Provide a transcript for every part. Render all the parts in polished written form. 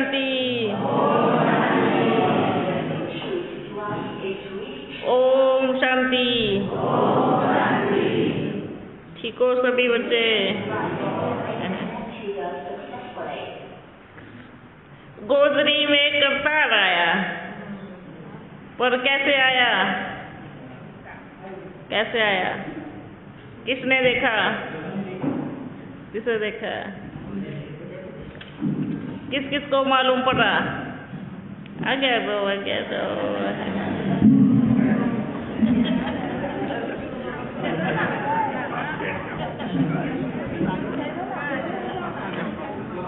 शांति। ओम शांति। ठीक हो सभी बच्चे? गोदरी में करतार आया, पर कैसे आया? कैसे आया? किसने देखा? किसे देखा? किस किस को मालूम पड़ा? आगे दो, आगे दो।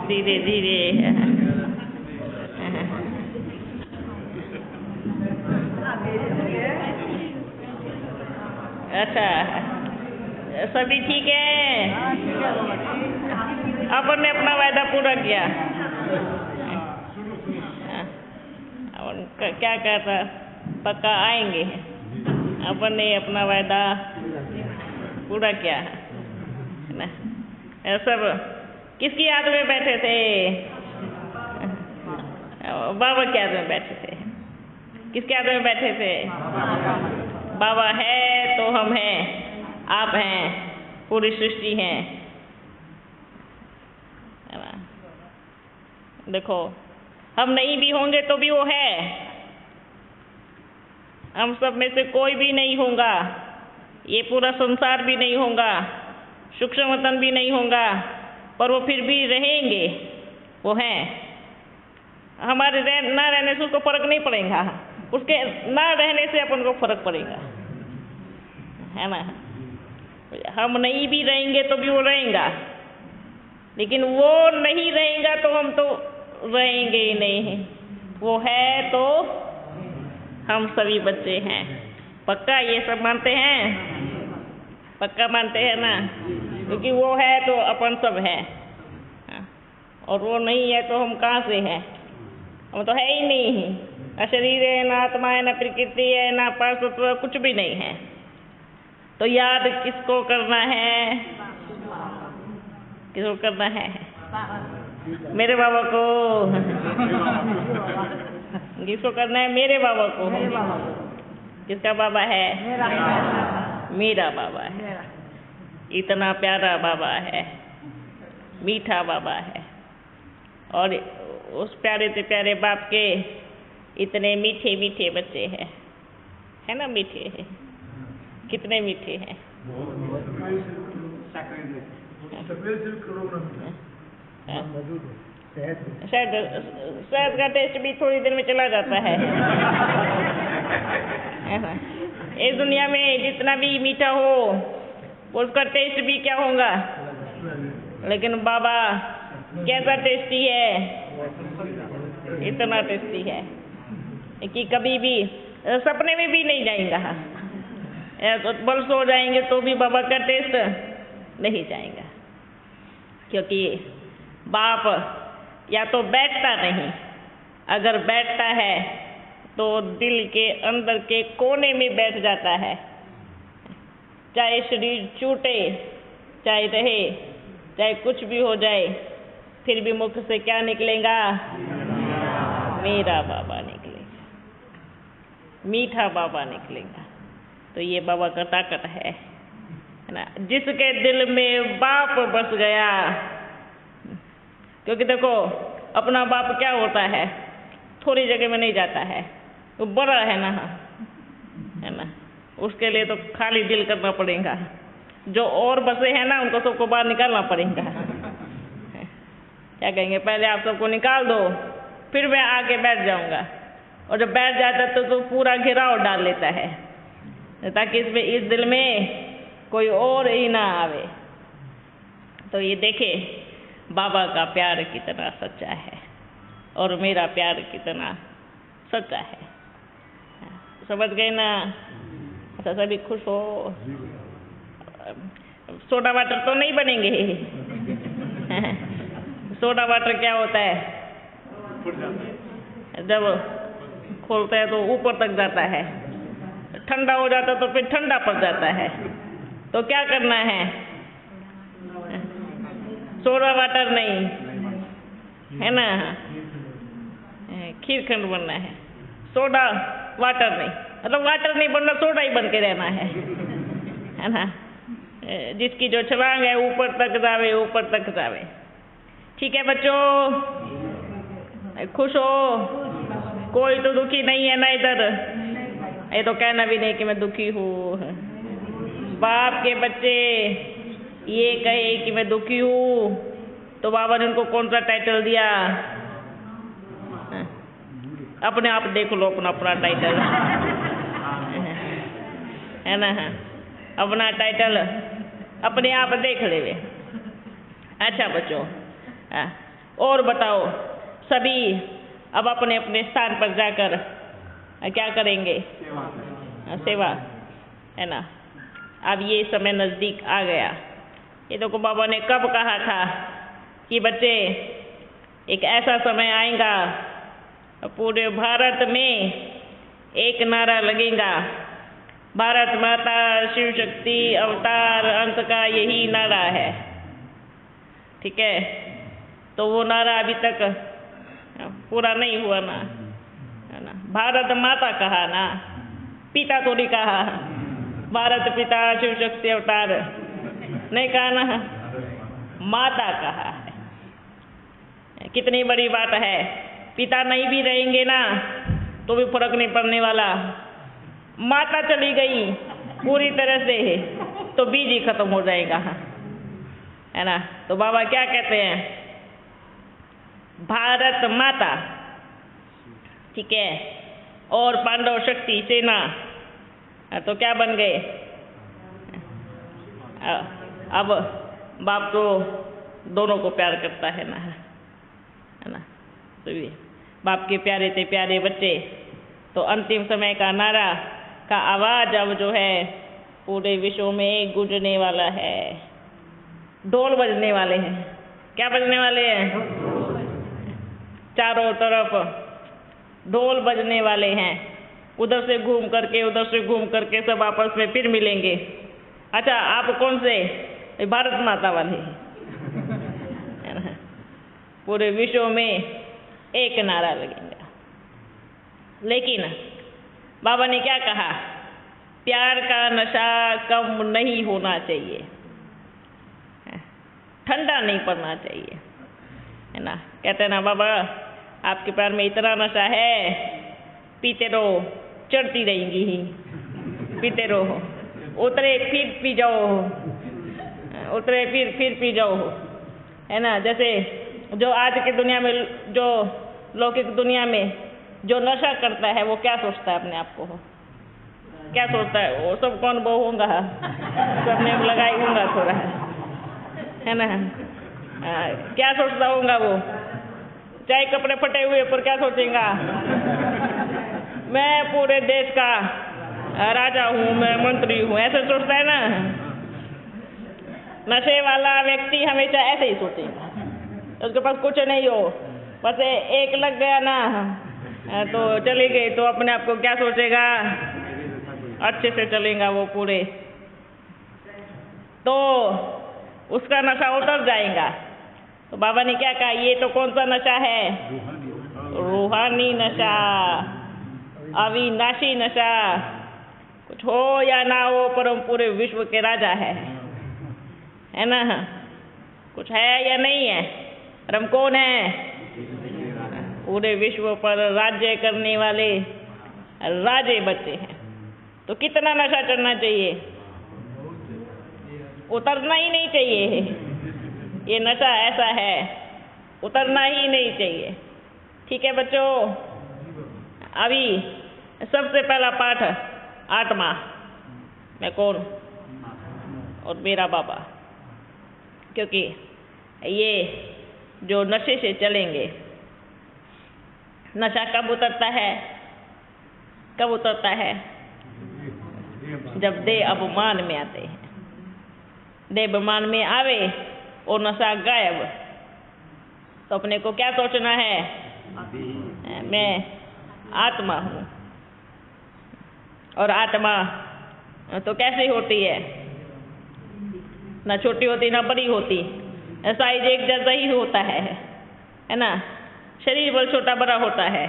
धीरे धीरे। अच्छा, सभी ठीक है? अपन ने अपना वायदा पूरा किया। अपन क्या कहता, पक्का आएंगे। अपन ने अपना वायदा पूरा किया है ना। सब किसकी याद में बैठे थे? बाबा की याद में बैठे थे। किसकी याद में बैठे थे? बाबा है तो हम हैं, आप हैं, पूरी सृष्टि है ना। देखो, हम नहीं भी होंगे तो भी वो है। हम सब में से कोई भी नहीं होगा, ये पूरा संसार भी नहीं होगा, सूक्ष्म वतन भी नहीं होगा, पर वो फिर भी रहेंगे, वो हैं। हमारे ना रहने से उसको फर्क नहीं पड़ेगा, उसके ना रहने से अपन को फर्क पड़ेगा, है ना। हम नहीं भी रहेंगे तो भी वो रहेगा, लेकिन वो नहीं रहेगा तो हम तो रहेंगे ही नहीं। वो है तो हम सभी बच्चे हैं। पक्का ये सब मानते हैं? पक्का मानते हैं ना? क्योंकि वो है तो अपन सब है, और वो नहीं है तो हम कहाँ से हैं? हम तो है ही नहीं। ना शरीर है, ना आत्मा है, ना प्रकृति है, ना पार्श्व, कुछ भी नहीं है। तो याद किसको करना है? किसको करना है? मेरे बाबा को। किसको करना है? मेरे बाबा को। किसका बाबा है? मेरा बाबा है। इतना प्यारा बाबा है, मीठा बाबा है, और उस प्यारे से प्यारे बाप के इतने मीठे मीठे बच्चे हैं, है ना। मीठे हैं, कितने मीठे हैं। शायद का टेस्ट भी थोड़ी देर में चला जाता है। इस दुनिया में जितना भी मीठा हो उसका टेस्ट भी क्या होगा, लेकिन बाबा कैसा टेस्टी है, इतना टेस्टी है कि कभी भी सपने में भी नहीं जाएगा। तो बल सो जाएंगे तो भी बाबा का टेस्ट नहीं जाएगा, क्योंकि बाप या तो बैठता नहीं, अगर बैठता है तो दिल के अंदर के कोने में बैठ जाता है। चाहे शरीर छूटे, चाहे रहे, चाहे कुछ भी हो जाए, फिर भी मुख से क्या निकलेगा? मेरा बाबा निकलेगा, मीठा बाबा निकलेगा। तो ये बाबा का ताकत है ना। जिसके दिल में बाप बस गया, क्योंकि देखो अपना बाप क्या होता है, थोड़ी जगह में नहीं जाता है, वो बड़ा है ना। उसके लिए तो खाली दिल करना पड़ेगा। जो और बसे हैं ना, उनको सबको बाहर निकालना पड़ेगा। क्या कहेंगे, पहले आप सबको निकाल दो, फिर मैं आके बैठ जाऊंगा। और जब बैठ जाता तो पूरा घेराव डाल लेता है, ताकि इस दिल में कोई और ही ना आवे। तो ये देखे बाबा का प्यार कितना सच्चा है, और मेरा प्यार कितना सच्चा है। समझ गए ना? अच्छा, सभी खुश हो? सोडा वाटर तो नहीं बनेंगे। सोडा वाटर क्या होता है? जब खोलते हैं तो ऊपर तक जाता है, ठंडा हो जाता तो फिर ठंडा पड़ जाता है। तो क्या करना है? सोडा वाटर नहीं, है ना, खीरखंड बनना है, सोडा वाटर नहीं, मतलब वाटर नहीं बनना, सोडा ही बन के रहना है ना। जिसकी जो छलांग है ऊपर तक जावे, ऊपर तक जावे। ठीक है बच्चों, खुश हो? कोई तो दुखी नहीं है ना इधर? ये तो कहना भी नहीं कि मैं दुखी हूँ। बाप के बच्चे ये कहे कि मैं दुखी हूँ तो बाबा ने उनको कौन सा टाइटल दिया? अपने आप देख लो अपना अपना टाइटल, है ना? अपना टाइटल अपने आप देख ले वे। अच्छा बच्चों, और बताओ, सभी अब अपने अपने स्थान पर जाकर क्या करेंगे? सेवा, है ना? अब ये समय नज़दीक आ गया। ये तो बाबा ने कब कहा था कि बच्चे एक ऐसा समय आएगा पूरे भारत में एक नारा लगेगा, भारत माता शिव शक्ति अवतार अंत का यही नारा है। ठीक है, तो वो नारा अभी तक पूरा नहीं हुआ ना, है ना? भारत माता कहा ना, पिता तो नहीं कहा, भारत पिता शिव शक्ति अवतार नहीं कहा ना, माता कहा है। कितनी बड़ी बात है। पिता नहीं भी रहेंगे ना तो भी फर्क नहीं पड़ने वाला। माता चली गई पूरी तरह से तो बीज ही खत्म हो जाएगा, है ना? तो बाबा क्या कहते हैं? भारत माता, ठीक है, और पांडव शक्ति सेना, तो क्या बन गए? अब बाप तो दोनों को प्यार करता है ना, है ना? तो ये बाप के प्यारे थे प्यारे बच्चे, तो अंतिम समय का नारा का आवाज अब जो है पूरे विश्व में गूंजने वाला है। ढोल बजने वाले हैं। क्या बजने वाले हैं? चारों तरफ ढोल बजने वाले हैं। उधर से घूम करके उधर से घूम करके सब आपस में फिर मिलेंगे। अच्छा, आप कौन से? भारत माता वाले, है ना? पूरे विश्व में एक नारा लगेगा। लेकिन बाबा ने क्या कहा? प्यार का नशा कम नहीं होना चाहिए, ठंडा नहीं पड़ना चाहिए, है ना? कहते हैं ना बाबा, आपके प्यार में इतना नशा है, पीते रहो, चढ़ती रहेंगी ही, पीते रहो, उतरे फिर पी जाओ, उतरे फिर पी जाओ, है ना? जैसे जो आज की दुनिया में, जो लौकिक दुनिया में जो नशा करता है वो क्या सोचता है अपने आप को? क्या सोचता है? वो सब कौन बहु होगा, सबने लगाई होगा थोड़ा, है ना? क्या सोचता होगा वो? चाहे कपड़े फटे हुए पर क्या सोचेगा? मैं पूरे देश का राजा हूँ, मैं मंत्री हूँ, ऐसे सोचता है ना? नशे वाला व्यक्ति हमेशा ऐसे ही सोचेगा। उसके पास कुछ नहीं हो, बस एक लग गया ना तो चली गई, तो अपने आप को क्या सोचेगा? अच्छे से चलेगा वो पूरे, तो उसका नशा उतर जाएगा। तो बाबा ने क्या कहा? ये तो कौन सा नशा है? रूहानी नशा, अविनाशी नशा। कुछ हो या ना हो पर हम पूरे विश्व के राजा है ना? कुछ है या नहीं है? और हम कौन है? पूरे विश्व पर राज्य करने वाले राजे बच्चे हैं। तो कितना नशा चढ़ना चाहिए? उतरना ही नहीं चाहिए। ये नशा ऐसा है, उतरना ही नहीं चाहिए। ठीक है बच्चों, अभी सबसे पहला पाठ आत्मा, मैं कौन और मेरा बाबा, क्योंकि ये जो नशे से चलेंगे, नशा कब उतरता है? कब उतरता है? जब देह अभिमान में आते हैं। देह अभिमान में आवे और नशा गायब, तो अपने को क्या सोचना है? मैं आत्मा हूँ। और आत्मा तो कैसे होती है? ना छोटी होती ना बड़ी होती, साइज एक जैसा ही होता है ना? शरीर बल छोटा बड़ा होता है,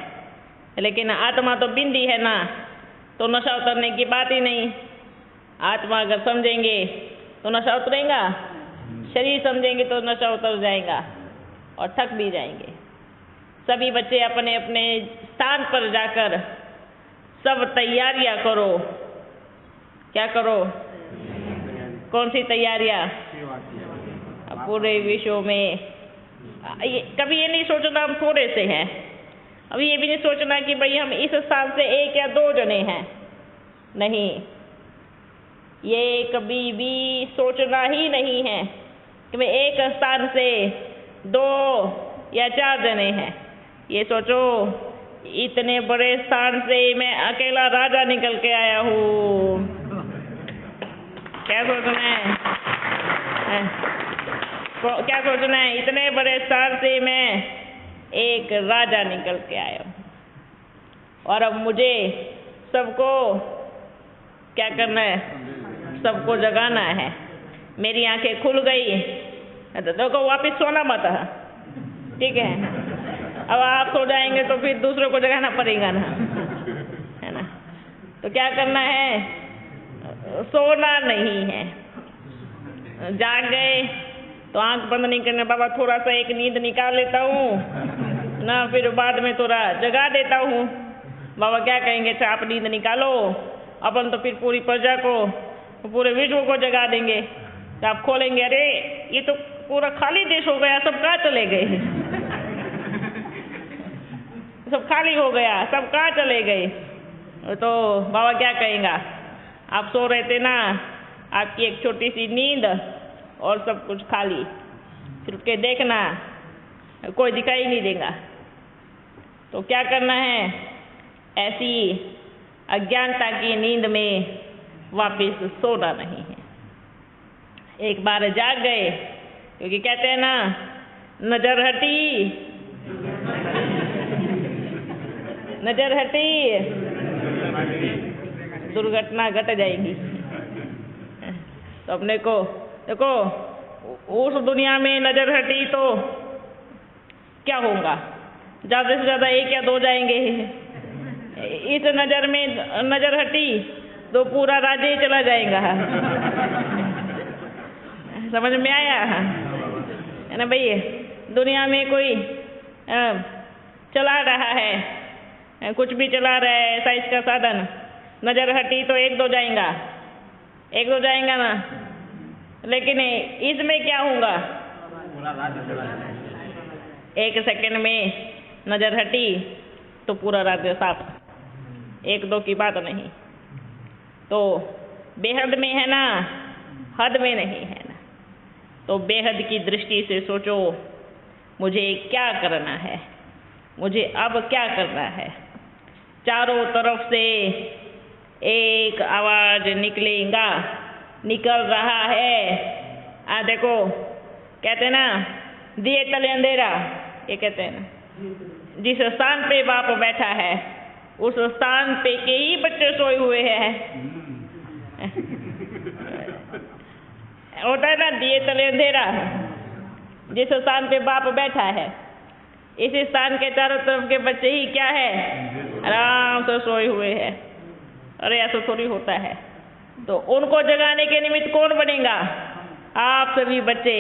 लेकिन आत्मा तो बिंदी है ना, तो नशा उतरने की बात ही नहीं। आत्मा अगर समझेंगे तो नशा उतरेगा, शरीर समझेंगे तो नशा उतर जाएगा और थक भी जाएंगे। सभी बच्चे अपने अपने स्थान पर जाकर सब तैयारियां करो। क्या करो? कौन सी तैयारियां? पूरे विश्व में कभी ये नहीं सोचना हम थोड़े से हैं। अभी ये भी नहीं सोचना कि भाई हम इस स्थान से 1 या 2 जने हैं। नहीं, ये कभी भी सोचना ही नहीं है कि मैं एक स्थान से 2 या 4 जने हैं। ये सोचो इतने बड़े स्थान से मैं अकेला राजा निकल के आया हूँ। क्या सोचना है? क्या सोचना है? इतने बड़े स्थान से मैं एक राजा निकल के आया हूँ और अब मुझे सबको क्या करना है? सबको जगाना है। मेरी आंखें खुल गई तो देखो वापिस सोना मत, ठीक है? अब आप सो जाएंगे तो फिर दूसरों को जगाना पड़ेगा ना, है ना? तो क्या करना है? सोना नहीं है। जाग गए तो आंख बंद नहीं करना, बाबा थोड़ा सा एक नींद निकाल लेता हूँ ना, फिर बाद में थोड़ा जगा देता हूँ। बाबा क्या कहेंगे? अच्छा आप नींद निकालो, अपन तो फिर पूरी प्रजा को, पूरे विश्व को जगा देंगे। तो आप खोलेंगे, अरे ये तो पूरा खाली देश हो गया, सब कहाँ चले गए? सब खाली हो गया, सब कहाँ चले गए? तो बाबा क्या कहेगा? आप सो रहे थे ना, आपकी एक छोटी सी नींद और सब कुछ खाली। फिर उठ के देखना कोई दिखाई नहीं देगा। तो क्या करना है? ऐसी अज्ञानता की नींद में वापिस सोना नहीं है। एक बार जाग गए, क्योंकि कहते हैं ना, नजर हटी, नजर हटी दुर्घटना घट जाएगी। तो अपने को देखो, उस दुनिया में नजर हटी तो क्या होगा? ज्यादा से ज्यादा 1 या 2 जाएंगे। इस नजर में नजर हटी तो पूरा राज्य ही चला जाएगा। समझ में आया है ना भाई? दुनिया में कोई चला रहा है, कुछ भी चला रहा है ऐसा इसका साधन, नजर हटी तो 1-2 जाएगा, 1-2 जाएगा ना। लेकिन इसमें क्या होगा? 1 सेकंड में नजर हटी तो पूरा राज्य साफ। 1-2 की बात नहीं। तो बेहद में है ना, हद में नहीं है ना। तो बेहद की दृष्टि से सोचो, मुझे क्या करना है? मुझे अब क्या करना है? चारों तरफ से एक आवाज निकल रहा है। देखो, कहते ना, दिए तले अंधेरा। ये कहते हैं ना, जिस स्थान पे बाप बैठा है उस स्थान पे के ही बच्चे सोए हुए हैं। होता है ना, दिए तले अंधेरा। जिस स्थान पे बाप बैठा है, इस स्थान के चारों तरफ के बच्चे ही क्या है? आराम से सोए हुए हैं। अरे ऐसा थोड़ी होता है। तो उनको जगाने के निमित्त कौन बनेगा? आप सभी बच्चे।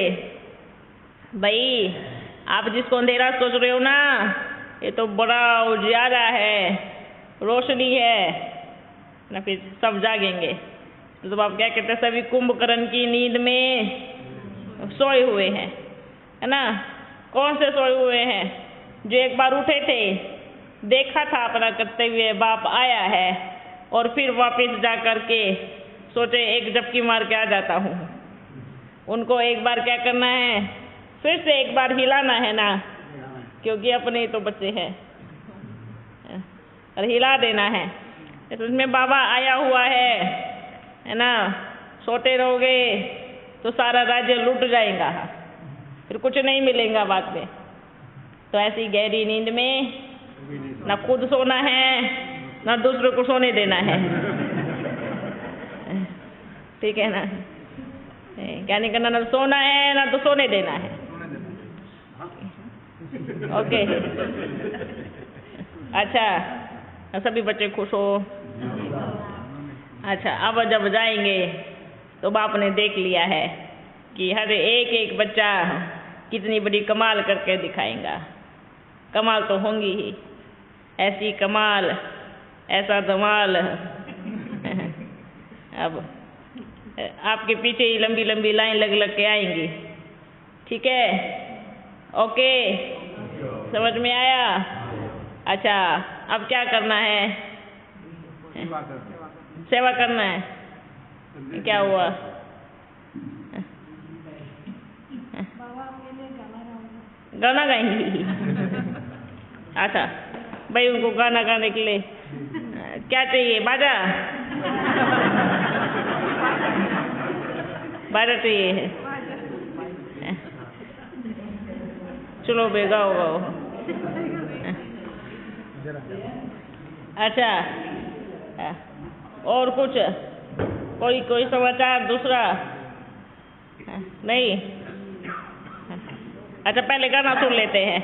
भाई, आप जिसको अंधेरा सोच रहे हो ना, ये तो बड़ा उजियारा है, रोशनी है ना। फिर सब जागेंगे। तो आप क्या कहते हैं? सभी कुंभकर्ण की नींद में सोए हुए हैं, है ना? कौन से सोए हुए हैं? जो एक बार उठे थे, देखा था अपना करते हुए बाप आया है, और फिर वापस जा कर के सोचे एक झपकी मार के आ जाता हूँ। उनको एक बार क्या करना है? फिर से एक बार हिलाना है ना, क्योंकि अपने तो बच्चे हैं, और हिला देना है। इसमें बाबा आया हुआ है ना। सोते रहोगे तो सारा राज्य लूट जाएगा, फिर कुछ नहीं मिलेगा बाद में। तो ऐसी गहरी नींद में ना खुद सोना है ना दूसरों को सोने देना है, ठीक है ना? क्या नहीं करना? ना सोना है ना तो सोने देना है। ओके, अच्छा। सभी बच्चे खुश हो? अच्छा, अब जब जाएंगे तो बाप ने देख लिया है कि हर एक एक बच्चा कितनी बड़ी कमाल करके दिखाएगा। कमाल तो होंगी ही, ऐसी कमाल, ऐसा धमाल। अब आपके पीछे ही लंबी लंबी लाइन लग लग के आएंगी। ठीक है? ओके, समझ में आया? अच्छा, अब क्या करना है? सेवा करना है। क्या हुआ? गाना गाएंगी? अच्छा भाई, उनको गाना गाने के लिए क्या चाहिए? बाजा? बाजा चाहिए है? चलो बे, गाओ गाओ। अच्छा, और कुछ? कोई समाचार दूसरा? नहीं? अच्छा, पहले गाना सुन लेते हैं।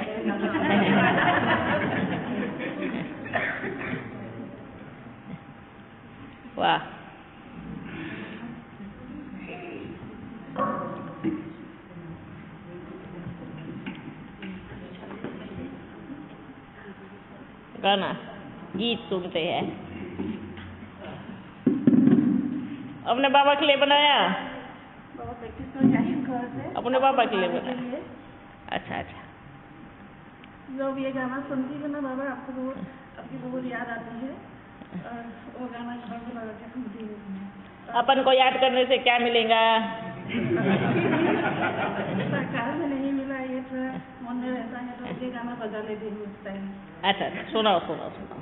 वाह, गाना गीत सुनते हैं। अपने बाबा के लिए बनाया? अपने बाबा के लिए बनाया? अच्छा अच्छा। जब ये गाना सुनती है ना बाबा, आपको आपकी बहुत याद आती है, और वो गाना घर में लगा के सुनती है। अपन को याद करने से क्या मिलेगा? सरकार में नहीं मिला, ये थोड़ा मन में रहता है, तो ये गाना बजा लेती हूँ उस टाइम। अच्छा, सुनाओ सुनाओ सुनाओ।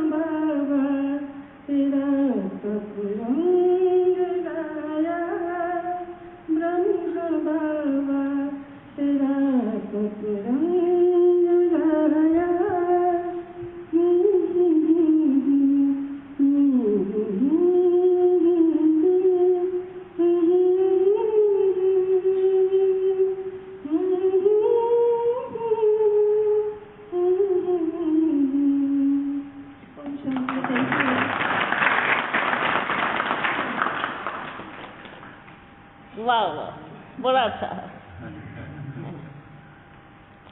बाबा वाह वाह, बड़ा अच्छा है।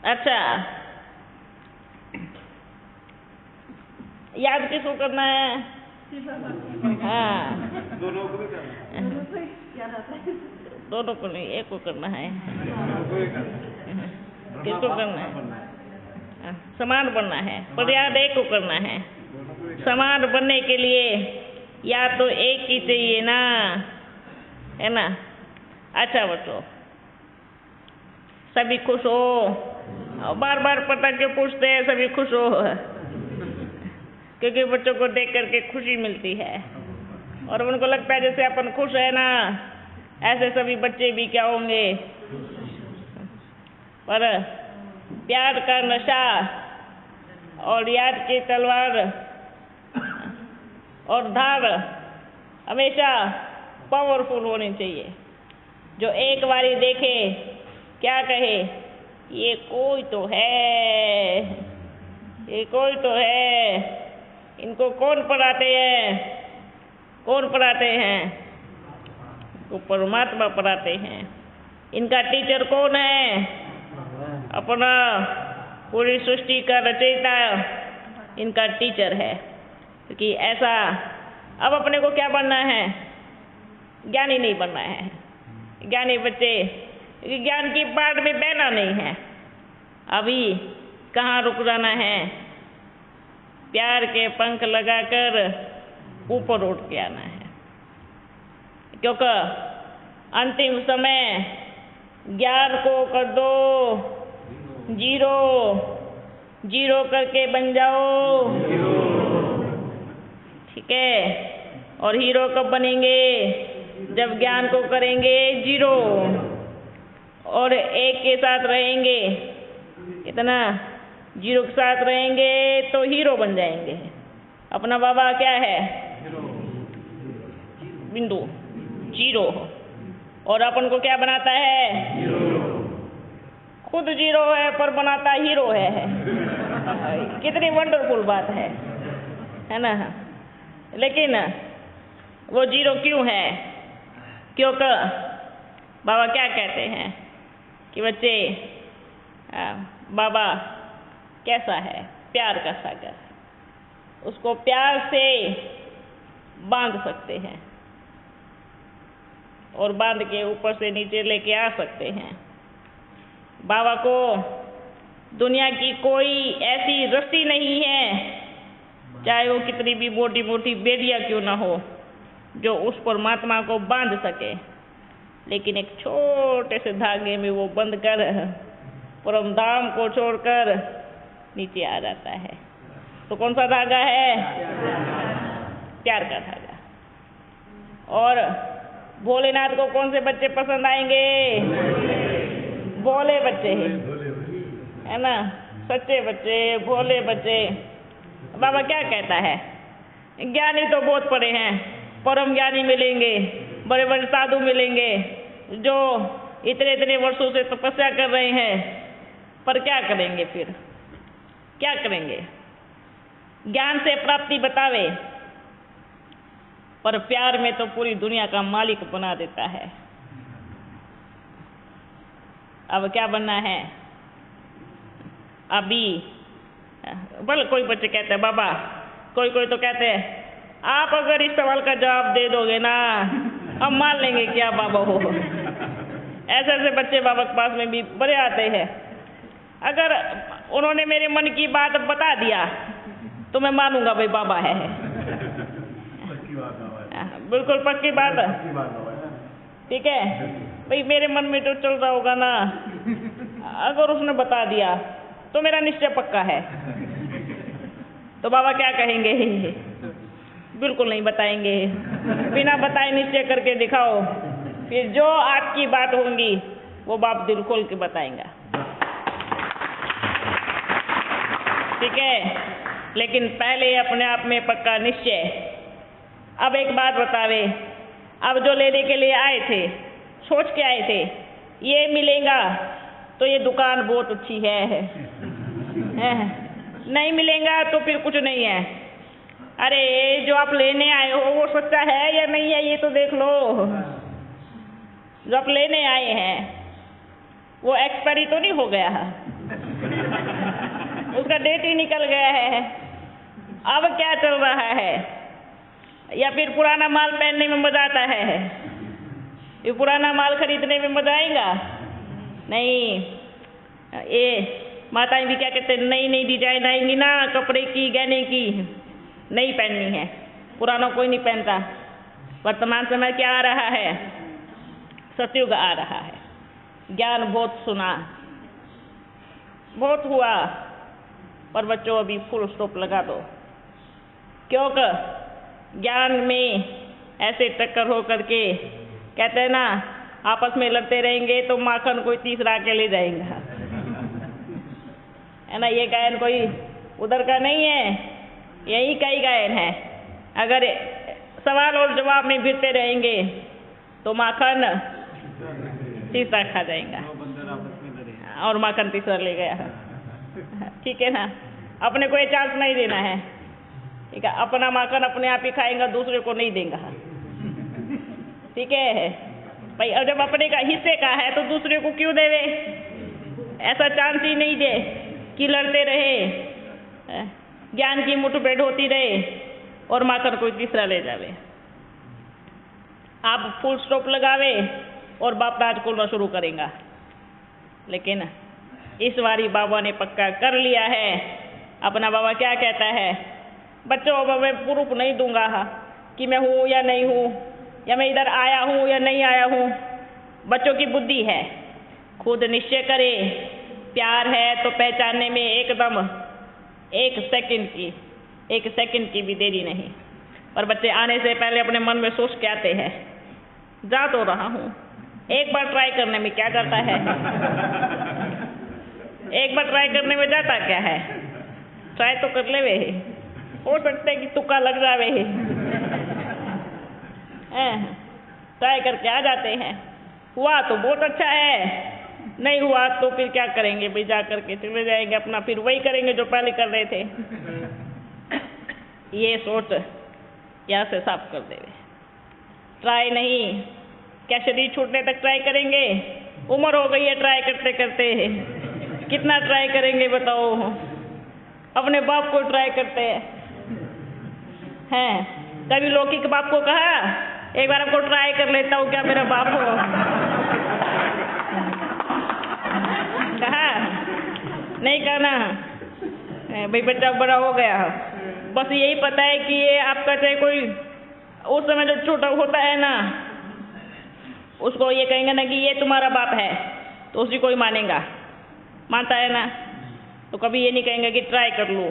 अच्छा, याद किसको करना है? हाँ, दोनों को याद आता है। दोनों को नहीं, एक को करना है। किसको करना है? समान बनना है, पर याद एक को करना है। समान बनने के लिए याद तो एक ही चाहिए ना, है ना? अच्छा बच्चों, सभी खुश हो। बार बार पता क्यों पूछते हैं सभी खुश हो? क्योंकि बच्चों को देख करके खुशी मिलती है और उनको लगता है जैसे अपन खुश है ना, ऐसे सभी बच्चे भी क्या होंगे। पर प्यार का नशा और याद की तलवार और धार हमेशा पावरफुल होनी चाहिए। जो एक बारी देखे क्या कहे, ये कोई तो है, ये कोई तो है। इनको कौन पढ़ाते हैं? कौन पढ़ाते हैं? तो परमात्मा पढ़ाते हैं। इनका टीचर कौन है? अपना पूरी सृष्टि का रचयिता इनका टीचर है। क्योंकि ऐसा अब अपने को क्या बनना है? ज्ञानी नहीं बनना है। ज्ञानी बच्चे ज्ञान की बाढ़ में बहना नहीं है, अभी कहाँ रुक जाना है? प्यार के पंख लगाकर ऊपर उठ के आना है। क्योंकि अंतिम समय ज्ञान को कर दो जीरो, जीरो करके बन जाओ, ठीक है? और हीरो कब बनेंगे? जब ज्ञान को करेंगे जीरो और एक के साथ रहेंगे। इतना जीरो के साथ रहेंगे तो हीरो बन जाएंगे। अपना बाबा क्या है? बिंदु, जीरो। और अपन को क्या बनाता है? खुद जीरो है पर बनाता हीरो है। कितनी वंडरफुल बात है ना? लेकिन वो जीरो क्यों है? क्योंकि बाबा क्या कहते हैं कि बच्चे बाबा कैसा है? प्यार का सागर, उसको प्यार से बांध सकते हैं और बांध के ऊपर से नीचे लेके आ सकते हैं। बाबा को दुनिया की कोई ऐसी रस्सी नहीं है, चाहे वो कितनी भी मोटी मोटी बेड़ियाँ क्यों ना हो, जो उस परमात्मा को बांध सके। लेकिन एक छोटे से धागे में वो बंद कर परम धाम को छोड़कर नीचे आ जाता है। तो कौन सा धागा है? प्यार का धागा। और भोलेनाथ को कौन से बच्चे पसंद आएंगे? भोले बच्चे, है ना? सच्चे बच्चे, भोले बच्चे। बाबा क्या कहता है? ज्ञानी तो बहुत पड़े हैं, परम ज्ञानी मिलेंगे, बड़े बड़े साधु मिलेंगे जो इतने इतने वर्षों से तपस्या कर रहे हैं, पर क्या करेंगे? फिर क्या करेंगे? ज्ञान से प्राप्ति बतावे, पर प्यार में तो पूरी दुनिया का मालिक बना देता है। अब क्या बनना है? अभी बोले कोई बच्चे कहते हैं बाबा, कोई कोई तो कहते हैं आप अगर इस सवाल का जवाब दे दोगे ना, हम मान लेंगे क्या बाबा हो। ऐसे ऐसे बच्चे बाबा के पास में भी बड़े आते हैं। अगर उन्होंने मेरे मन की बात बता दिया तो मैं मानूंगा भाई बाबा है। बिल्कुल पक्की बात, ठीक है भाई। मेरे मन में तो चल रहा होगा ना, अगर उसने बता दिया तो मेरा निश्चय पक्का है। तो बाबा क्या कहेंगे? बिल्कुल नहीं बताएंगे, बिना बताए निश्चय करके दिखाओ, फिर जो आपकी बात होंगी वो बाप दिल खोल के बताएंगा। ठीक है, लेकिन पहले अपने आप में पक्का निश्चय। अब एक बात बतावे, अब जो लेने के लिए आए थे, सोच के आए थे ये मिलेगा तो ये दुकान बहुत अच्छी है, नहीं मिलेगा तो फिर कुछ नहीं है। अरे जो आप लेने आए हो वो सच्चा है या नहीं है ये तो देख लो। जो आप लेने आए हैं वो एक्सपायरी तो नहीं हो गया है, उसका डेट ही निकल गया है। अब क्या चल रहा है, या फिर पुराना माल पहनने में मजा आता है? ये पुराना माल खरीदने में मजा आएगा? नहीं। ये माताएं भी क्या कहते हैं, नई नई डिजाइन आएंगी ना कपड़े की, गहने की, नहीं पहननी है। पुराना कोई नहीं पहनता। वर्तमान समय क्या आ रहा है? सतयुग आ रहा है। ज्ञान बहुत सुना, बहुत हुआ, पर बच्चों अभी फुल स्टॉप लगा दो, क्योंकि ज्ञान में ऐसे टक्कर हो करके कहते हैं ना, आपस में लड़ते रहेंगे तो माखन कोई तीसरा के ले जाएगा, है ना। ये गायन कोई उधर का नहीं है, यही का ही गायन है। अगर सवाल और जवाब में भिड़ते रहेंगे तो माखन तीसरा खा जाएगा, और माखन तीसरा ले गया। ठीक है ना, अपने को ये चांस नहीं देना है, ठीक है। अपना माखन अपने आप ही खाएगा, दूसरे को नहीं देगा, ठीक है भाई। और जब अपने का हिस्से का है तो दूसरे को क्यों देवे? ऐसा चांस ही नहीं दे कि लड़ते रहे, ज्ञान की मुठभेड़ होती रहे और माखन कोई तीसरा ले जावे। आप फुल स्टॉप लगावे और बाप राज खोलना शुरू करेगा। लेकिन इस बारी बाबा ने पक्का कर लिया है। अपना बाबा क्या कहता है, बच्चों अब मैं प्रूफ नहीं दूंगा कि मैं हूँ या नहीं हूँ, या मैं इधर आया हूँ या नहीं आया हूँ। बच्चों की बुद्धि है, खुद निश्चय करे। प्यार है तो पहचानने में एकदम एक सेकंड की भी देरी नहीं। पर बच्चे आने से पहले अपने मन में सोच के आते हैं, जा तो रहा हूँ, एक बार ट्राई करने में क्या जाता है? एक बार ट्राई करने में जाता क्या है? ट्राई तो कर ले वे, हो सकता है कि तुक्का लग जावे। ट्राई करके आ जाते हैं, हुआ तो बहुत अच्छा है, नहीं हुआ तो फिर क्या करेंगे भाई, जा करके चले जाएंगे अपना, फिर वही करेंगे जो पहले कर रहे थे। ये सोच यहाँ से साफ कर देवे। ट्राई नहीं, क्या शरीर छूटने तक ट्राई करेंगे? उम्र हो गई है ट्राई करते करते, कितना ट्राई करेंगे बताओ? अपने बाप को ट्राई करते हैं। कभी लौकिक बाप को कहा एक बार आपको ट्राई कर लेता हूँ, क्या मेरा बाप हो? कहा नहीं, कहना भाई बच्चा बड़ा हो गया, बस यही पता है कि ये आपका चाहे कोई उस समय जो छोटा होता है ना, उसको ये कहेंगे ना कि ये तुम्हारा बाप है, तो उसी को ही मानेगा, मानता है ना। तो कभी ये नहीं कहेंगे कि ट्राई कर लूँ।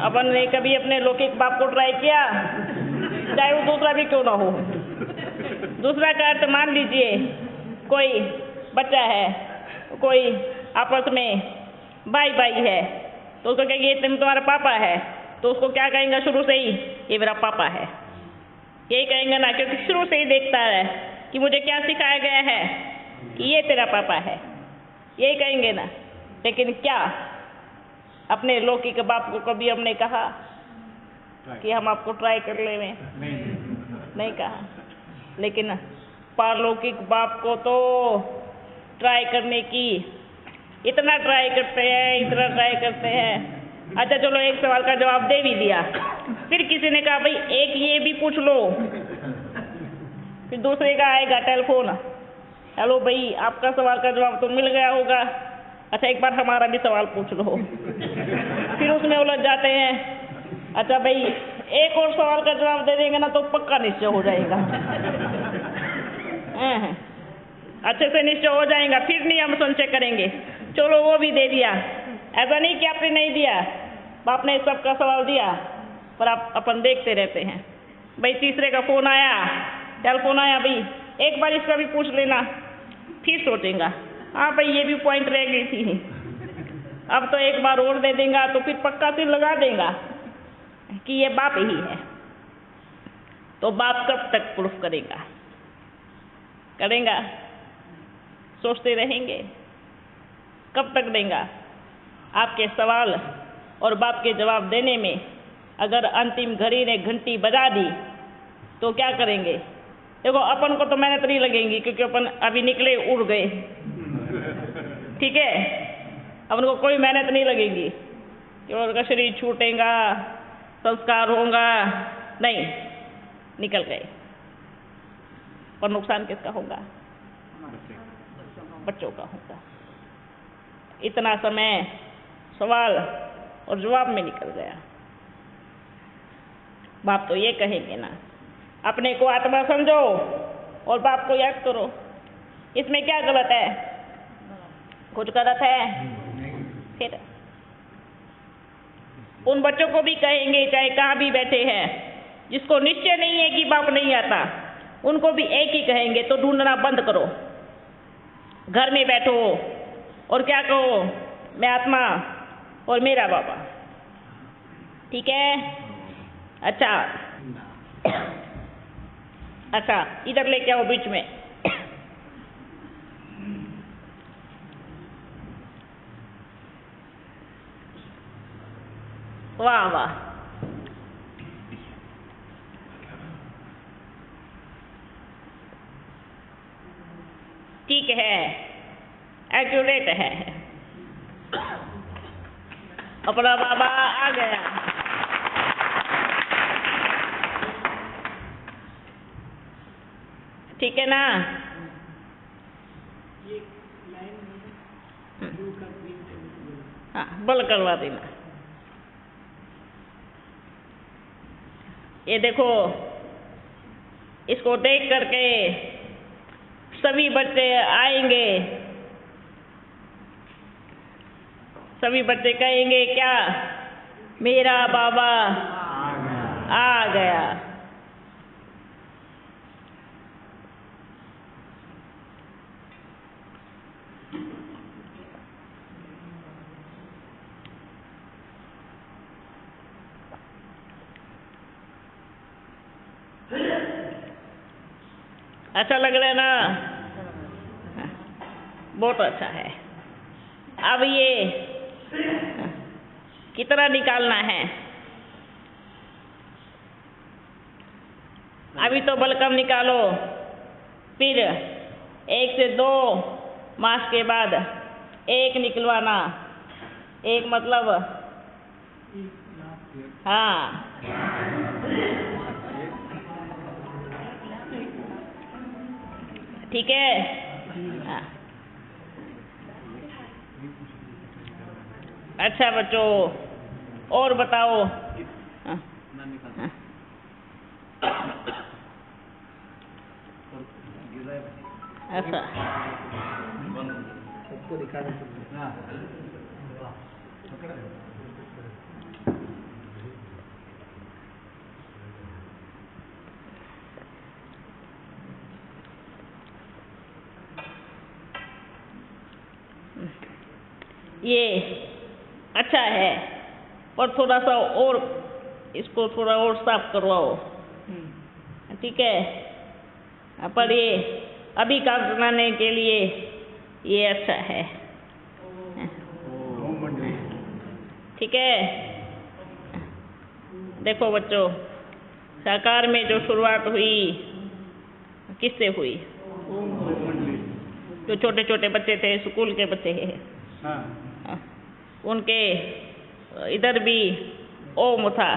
अपन ने कभी अपने लौकिक बाप को ट्राई किया, चाहे वो दूसरा भी क्यों ना हो। दूसरा का अर्थ मान लीजिए कोई बच्चा है, कोई आपस में भाई भाई है, तो उसको कहेंगे ये तुम्हारा पापा है, तो उसको क्या कहेंगे शुरू से ही, ये मेरा पापा है, यही कहेंगे ना, क्योंकि शुरू से ही देखता है कि मुझे क्या सिखाया गया है कि ये तेरा पापा है, यही कहेंगे ना। लेकिन क्या अपने लौकिक बाप को कभी हमने कहा कि हम आपको ट्राई कर ले? नहीं कहा। लेकिन पारलौकिक बाप को तो ट्राई करने की इतना ट्राई करते हैं, इतना ट्राई करते हैं। अच्छा चलो, एक सवाल का जवाब दे भी दिया, फिर किसी ने कहा भाई एक ये भी पूछ लो, फिर दूसरे का आएगा टेलीफोन, हेलो भाई आपका सवाल का जवाब तो मिल गया होगा, अच्छा एक बार हमारा भी सवाल पूछ लो। फिर उसमें उलझ जाते हैं। अच्छा भाई एक और सवाल का जवाब दे देंगे ना तो पक्का निश्चय हो जाएगा, अच्छे से निश्चय हो जाएगा, फिर नहीं हम संशय करेंगे। चलो वो भी दे दिया, ऐसा नहीं कि आपने नहीं दिया, आपने सबका सवाल दिया, पर आप अपन देखते रहते हैं। भाई तीसरे का फोन आया, टेलीफोन आया, भाई एक बार इसका भी पूछ लेना, फिर सोचेगा हाँ भाई ये भी पॉइंट रह गई थी, अब तो एक बार और दे देगा तो फिर पक्का सिर लगा देगा कि ये बाप ही है। तो बाप कब तक प्रूफ करेगा? सोचते रहेंगे कब तक देगा? आपके सवाल और बाप के जवाब देने में अगर अंतिम घड़ी ने घंटी बजा दी तो क्या करेंगे? देखो, अपन को तो मेहनत नहीं लगेगी क्योंकि अपन अभी निकले उड़ गए, ठीक है। अपन को कोई मेहनत नहीं लगेगी कि उनका शरीर छूटेगा, संस्कार होगा, नहीं, निकल गए। पर नुकसान किसका होगा? बच्चों का होगा। इतना समय सवाल और जवाब में निकल गया। बाप तो ये कहेंगे ना, अपने को आत्मा समझो और बाप को याद करो। इसमें क्या गलत है? कुछ गलत है? फिर उन बच्चों को भी कहेंगे, चाहे कहाँ भी बैठे हैं, जिसको निश्चय नहीं है कि बाप नहीं आता, उनको भी एक ही कहेंगे, तो ढूंढना बंद करो। घर में बैठो और क्या कहो? मैं आत्मा और मेरा बाबा, ठीक है। अच्छा, इधर लेके आओ बीच में। वाह वाह, ठीक है, एक्यूरेट है। अपना बाबा आ गया। ठीक है ना? हाँ, बल करवा देना। ये देखो, इसको देख करके सभी बच्चे आएंगे, सभी बच्चे कहेंगे क्या? मेरा बाबा आ गया। अच्छा लग रहा है ना? बहुत अच्छा है। अब ये कितना निकालना है? अभी तो बल कम निकालो, फिर 1 से 2 मास के बाद 1 निकलवाना। 1 मतलब, हाँ, ठीक है। हाँ। अच्छा बच्चों, और बताओ। हाँ। हाँ। अच्छा, ये अच्छा है, पर थोड़ा सा और इसको थोड़ा और साफ करवाओ, ठीक है। पर ये अभी काम बनाने के लिए ये अच्छा है, ठीक है। देखो बच्चों, साकार में जो शुरुआत हुई किससे हुई? जो छोटे छोटे बच्चे थे, स्कूल के बच्चे हैं, उनके इधर भी ओम था।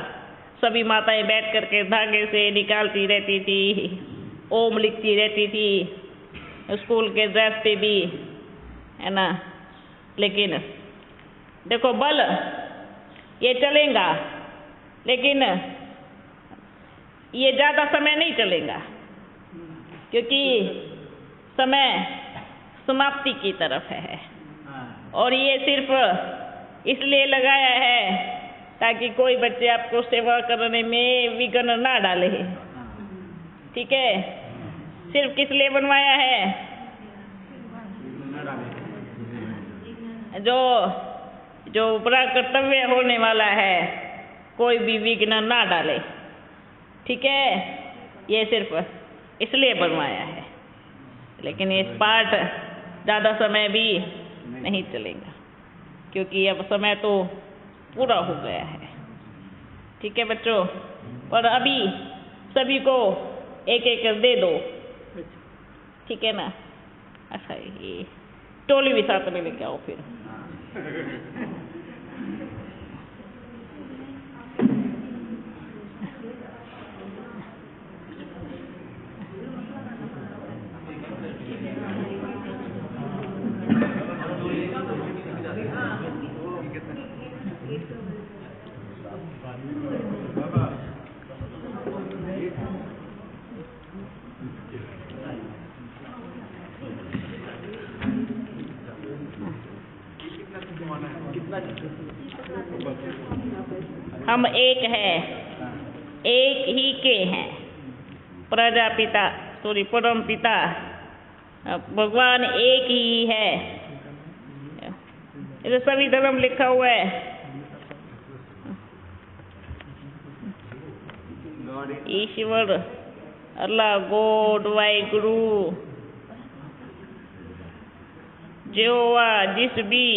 सभी माताएं बैठ करके धागे से निकालती रहती थी, ओम लिखती रहती थी, स्कूल के ड्रेस पे भी, है ना। लेकिन देखो, बल ये चलेगा, लेकिन ये ज़्यादा समय नहीं चलेगा, क्योंकि समय समाप्ति की तरफ है। और ये सिर्फ इसलिए लगाया है ताकि कोई बच्चे आपको सेवा करने में विघ्न ना डाले, ठीक है। सिर्फ किस लिए बनवाया है? जो जो बड़ा कर्तव्य होने वाला है कोई भी विघ्न ना डाले। ठीक है, ये सिर्फ इसलिए बनवाया है, लेकिन इस पाठ ज़्यादा समय भी नहीं चलेगा क्योंकि अब समय तो पूरा हो गया है। ठीक है बच्चों, और अभी सभी को एक एक दे दो। ठीक है ना? अच्छा, ये टोली भी साथ में लेके आओ फिर। हम एक है, एक ही के हैं। प्रजापिता परम पिता भगवान एक ही है। इधर सभी धर्म लिखा हुआ है। ईश्वर, अल्लाह, गॉड, वाहिगुरु, यहोवा, जिस भी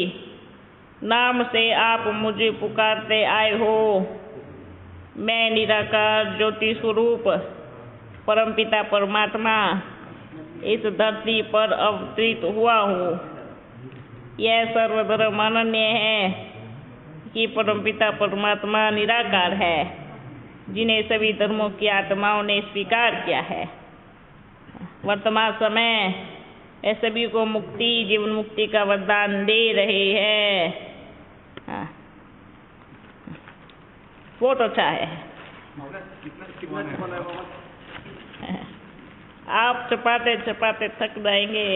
नाम से आप मुझे पुकारते आए हो, मैं निराकार ज्योति स्वरूप परमपिता परमात्मा इस धरती पर अवतरित हुआ हूँ। यह सर्वधर्म माननीय है कि परमपिता परमात्मा निराकार है, जिन्हें सभी धर्मों की आत्माओं ने स्वीकार किया है। वर्तमान समय ये सभी को मुक्ति, जीवन मुक्ति का वरदान दे रहे हैं। हाँ, बहुत अच्छा है। आप छपाते छपाते थक जाएंगे।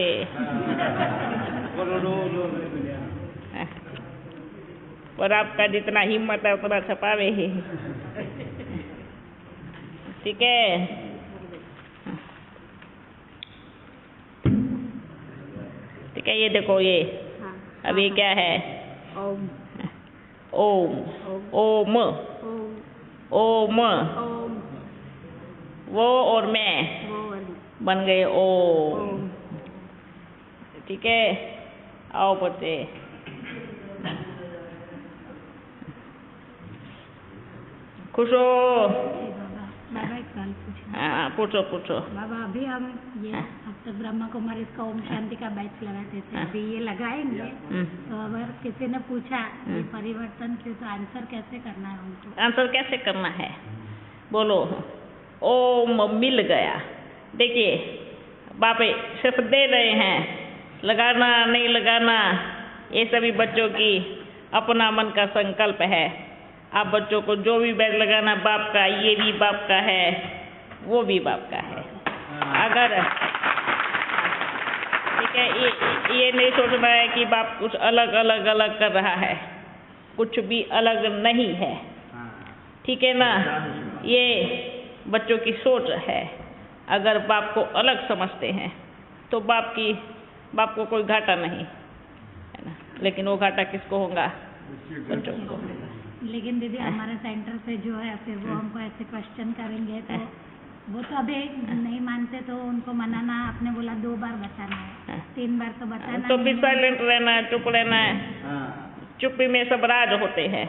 और आपका जितना हिम्मत है उतना छपावे ही। ठीक है, ठीक है। ये देखो, ये अब ये क्या है? ओम, ओम, ओम, वो और मैं बन गए ओम। ठीक है, आओ बच्चे। खुश हो? बाबा एक सवाल पूछना। हाँ, पूछो पूछो। बाबा अभी हम ये अब तक ब्रह्मा कुमारी इसका ओम शांति का बैच लगाते थे, अभी ये लगाएंगे तो अगर किसी ने पूछा ये परिवर्तन से तो आंसर कैसे करना है उनको? आंसर कैसे करना है? बोलो ओम मिल गया। देखिए बापे सिर्फ दे रहे हैं, लगाना नहीं लगाना ये सभी बच्चों की अपना मन का संकल्प है। आप बच्चों को जो भी बैच लगाना बाप का, ये भी बाप का है, वो भी बाप का है। अगर ठीक है, ये नहीं सोचना है कि बाप कुछ अलग अलग अलग कर रहा है, कुछ भी अलग नहीं है। ठीक है ना? ये बच्चों की सोच है। अगर बाप को अलग समझते हैं तो बाप को कोई घाटा नहीं है ना, लेकिन वो घाटा किसको होगा? बच्चों को। लेकिन दीदी हमारे सेंटर पे जो है फिर वो हमको ऐसे क्वेश्चन करेंगे तो वो तो अभी नहीं मानते, तो उनको मनाना, आपने बोला 2 बार बताना है, 3 बार तो बताना तो फिर साइलेंट रहना है, चुप रहना है। चुप्पी में सब राज होते हैं,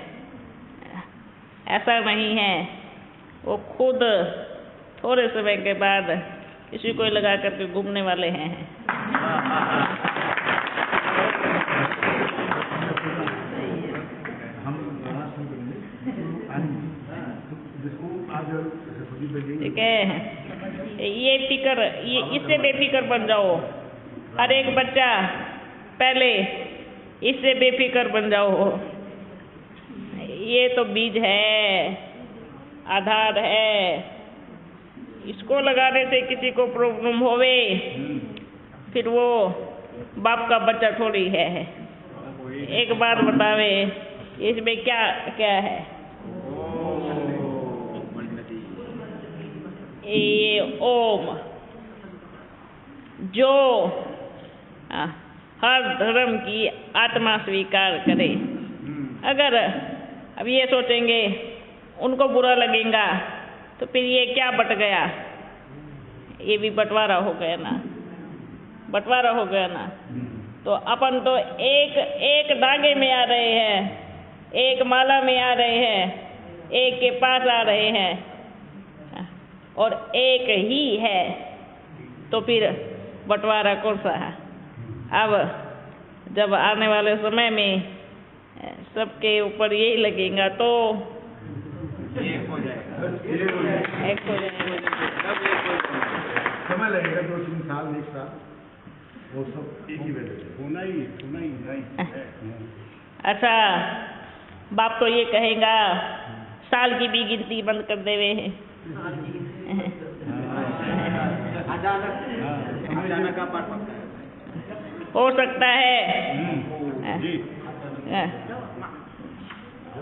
ऐसा नहीं है। वो खुद थोड़े समय के बाद किसी को लगा करके घूमने वाले हैं। ठीक है, ये फिक्र, ये इससे बेफिक्र बन जाओ। हर एक बच्चा पहले इससे बेफिक्र बन जाओ। ये तो बीज है, आधार है, इसको लगाने से किसी को प्रॉब्लम होवे फिर वो बाप का बच्चा थोड़ी है। एक बात बतावे, इसमें क्या क्या है? ये ओम जो हर धर्म की आत्मा स्वीकार करे, अगर अब ये सोचेंगे उनको बुरा लगेगा तो फिर ये क्या बट गया, ये भी बंटवारा हो गया ना, बंटवारा हो गया ना। तो अपन तो एक धागे में आ रहे हैं, एक माला में आ रहे हैं, एक के पास आ रहे हैं और एक ही है, तो फिर बंटवारा कौन सा है। अब जब आने वाले समय में सबके ऊपर यही लगेगा तो एक हो जाएगा। एक हो जाएगा। समय लगेगा 2-3 साल 1 साल, वो सब एक ही होना ही अच्छा, बाप तो ये कहेगा साल की भी गिनती बंद कर देवे हैं। अचानक आप हो सकता है,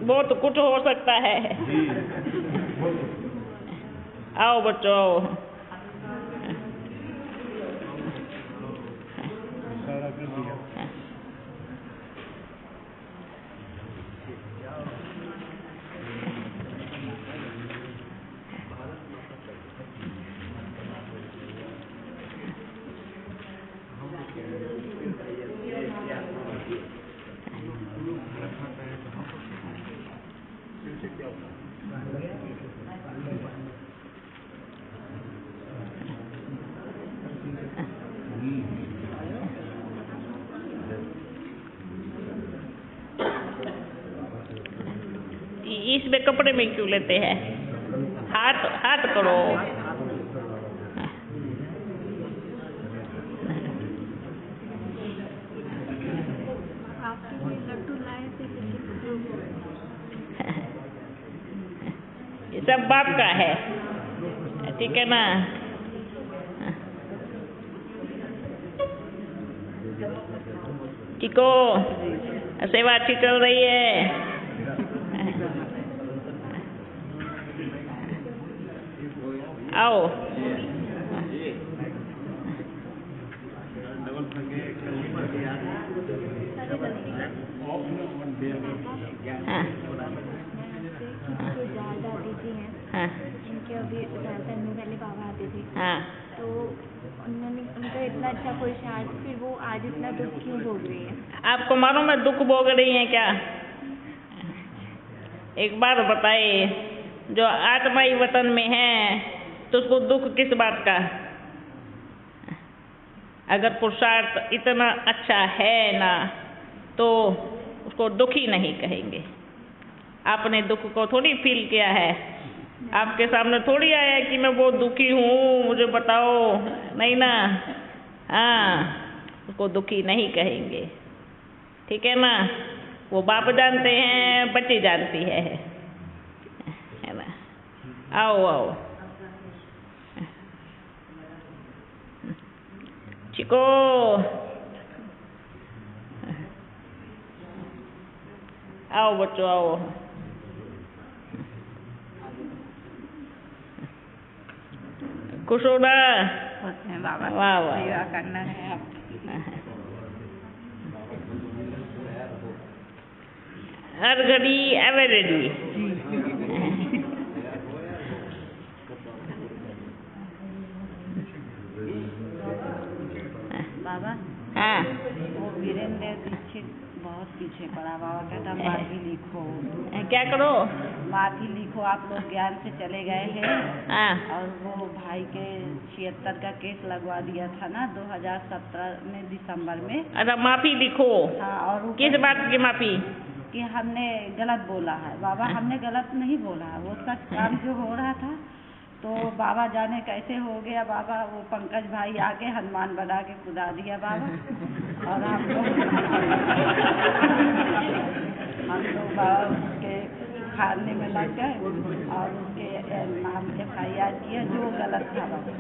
बहुत कुछ हो सकता है। आओ बच्चों, इसमें कपड़े में क्यों लेते हैं? हाथ करो। आपके लिए लड्डू लाए थे, ये सब बाप का है, ठीक है ना। ठीक हो, सेवा अच्छी चल रही है। आओ, हाँ, इनके अभी पहले बाबा आते थे, हाँ, तो उनका इतना अच्छा पुरुषार्थ, फिर वो आज इतना दुख क्यों भोग रही है? आपको मालूम है दुख भोग रही है क्या? एक बात बताइए, जो आत्माई वतन में है तो उसको दुख किस बात का? अगर पुरुषार्थ इतना अच्छा है ना तो उसको दुखी नहीं कहेंगे। आपने दुख को थोड़ी फील किया है, आपके सामने थोड़ी आया है कि मैं बहुत दुखी हूँ, मुझे बताओ, नहीं ना। हाँ, उसको दुखी नहीं कहेंगे, ठीक है ना। वो बाप जानते हैं, बच्ची जानती है ना। आओ आओ, चिको, आओ बच्चों आओ। खुश हो ना? बाबा, वाह वाह, सेवा करना है आप। हर घड़ी एवर रेडी। बाबा, हाँ, वो वीरेंद्र दीक्षित बहुत पीछे पड़ा। बाबा कहता माफी लिखो, क्या करो? माफी लिखो, आप लोग ज्ञान से चले गए हैं। हाँ, और वो भाई के 76 का केस लगवा दिया था ना 2017 में दिसंबर में। अच्छा, माफी लिखो। हाँ, और किस बात की माफी? कि हमने गलत बोला है। बाबा, हमने गलत नहीं बोला है, वो सच काम जो हो रहा था। तो बाबा जाने कैसे हो गया। बाबा, वो पंकज भाई आके हनुमान बना के खुदा दिया बाबा। और हम लोग बाबा के खाने में लग गए और उसके नाम FIR किया जो गलत था बाबा।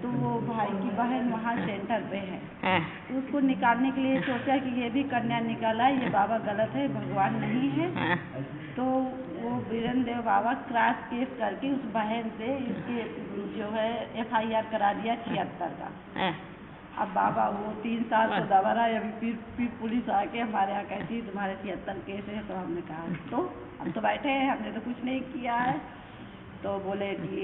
तो वो भाई की बहन वहाँ सेंटर पे है, तो उसको निकालने के लिए सोचा कि ये भी कन्या निकाला, ये बाबा गलत है, भगवान नहीं है। तो वो वीरेंद्र देव बाबा क्रॉस केस करके उस बहन से इसके जो है FIR करा दिया 76 का। अब बाबा वो 3 साल तो दबा रहा है, अभी फिर पुलिस आके हमारे यहाँ कहती तुम्हारे 73 केस है। तो हमने कहा तो हम तो बैठे हैं, हमने तो कुछ नहीं किया है। तो बोले कि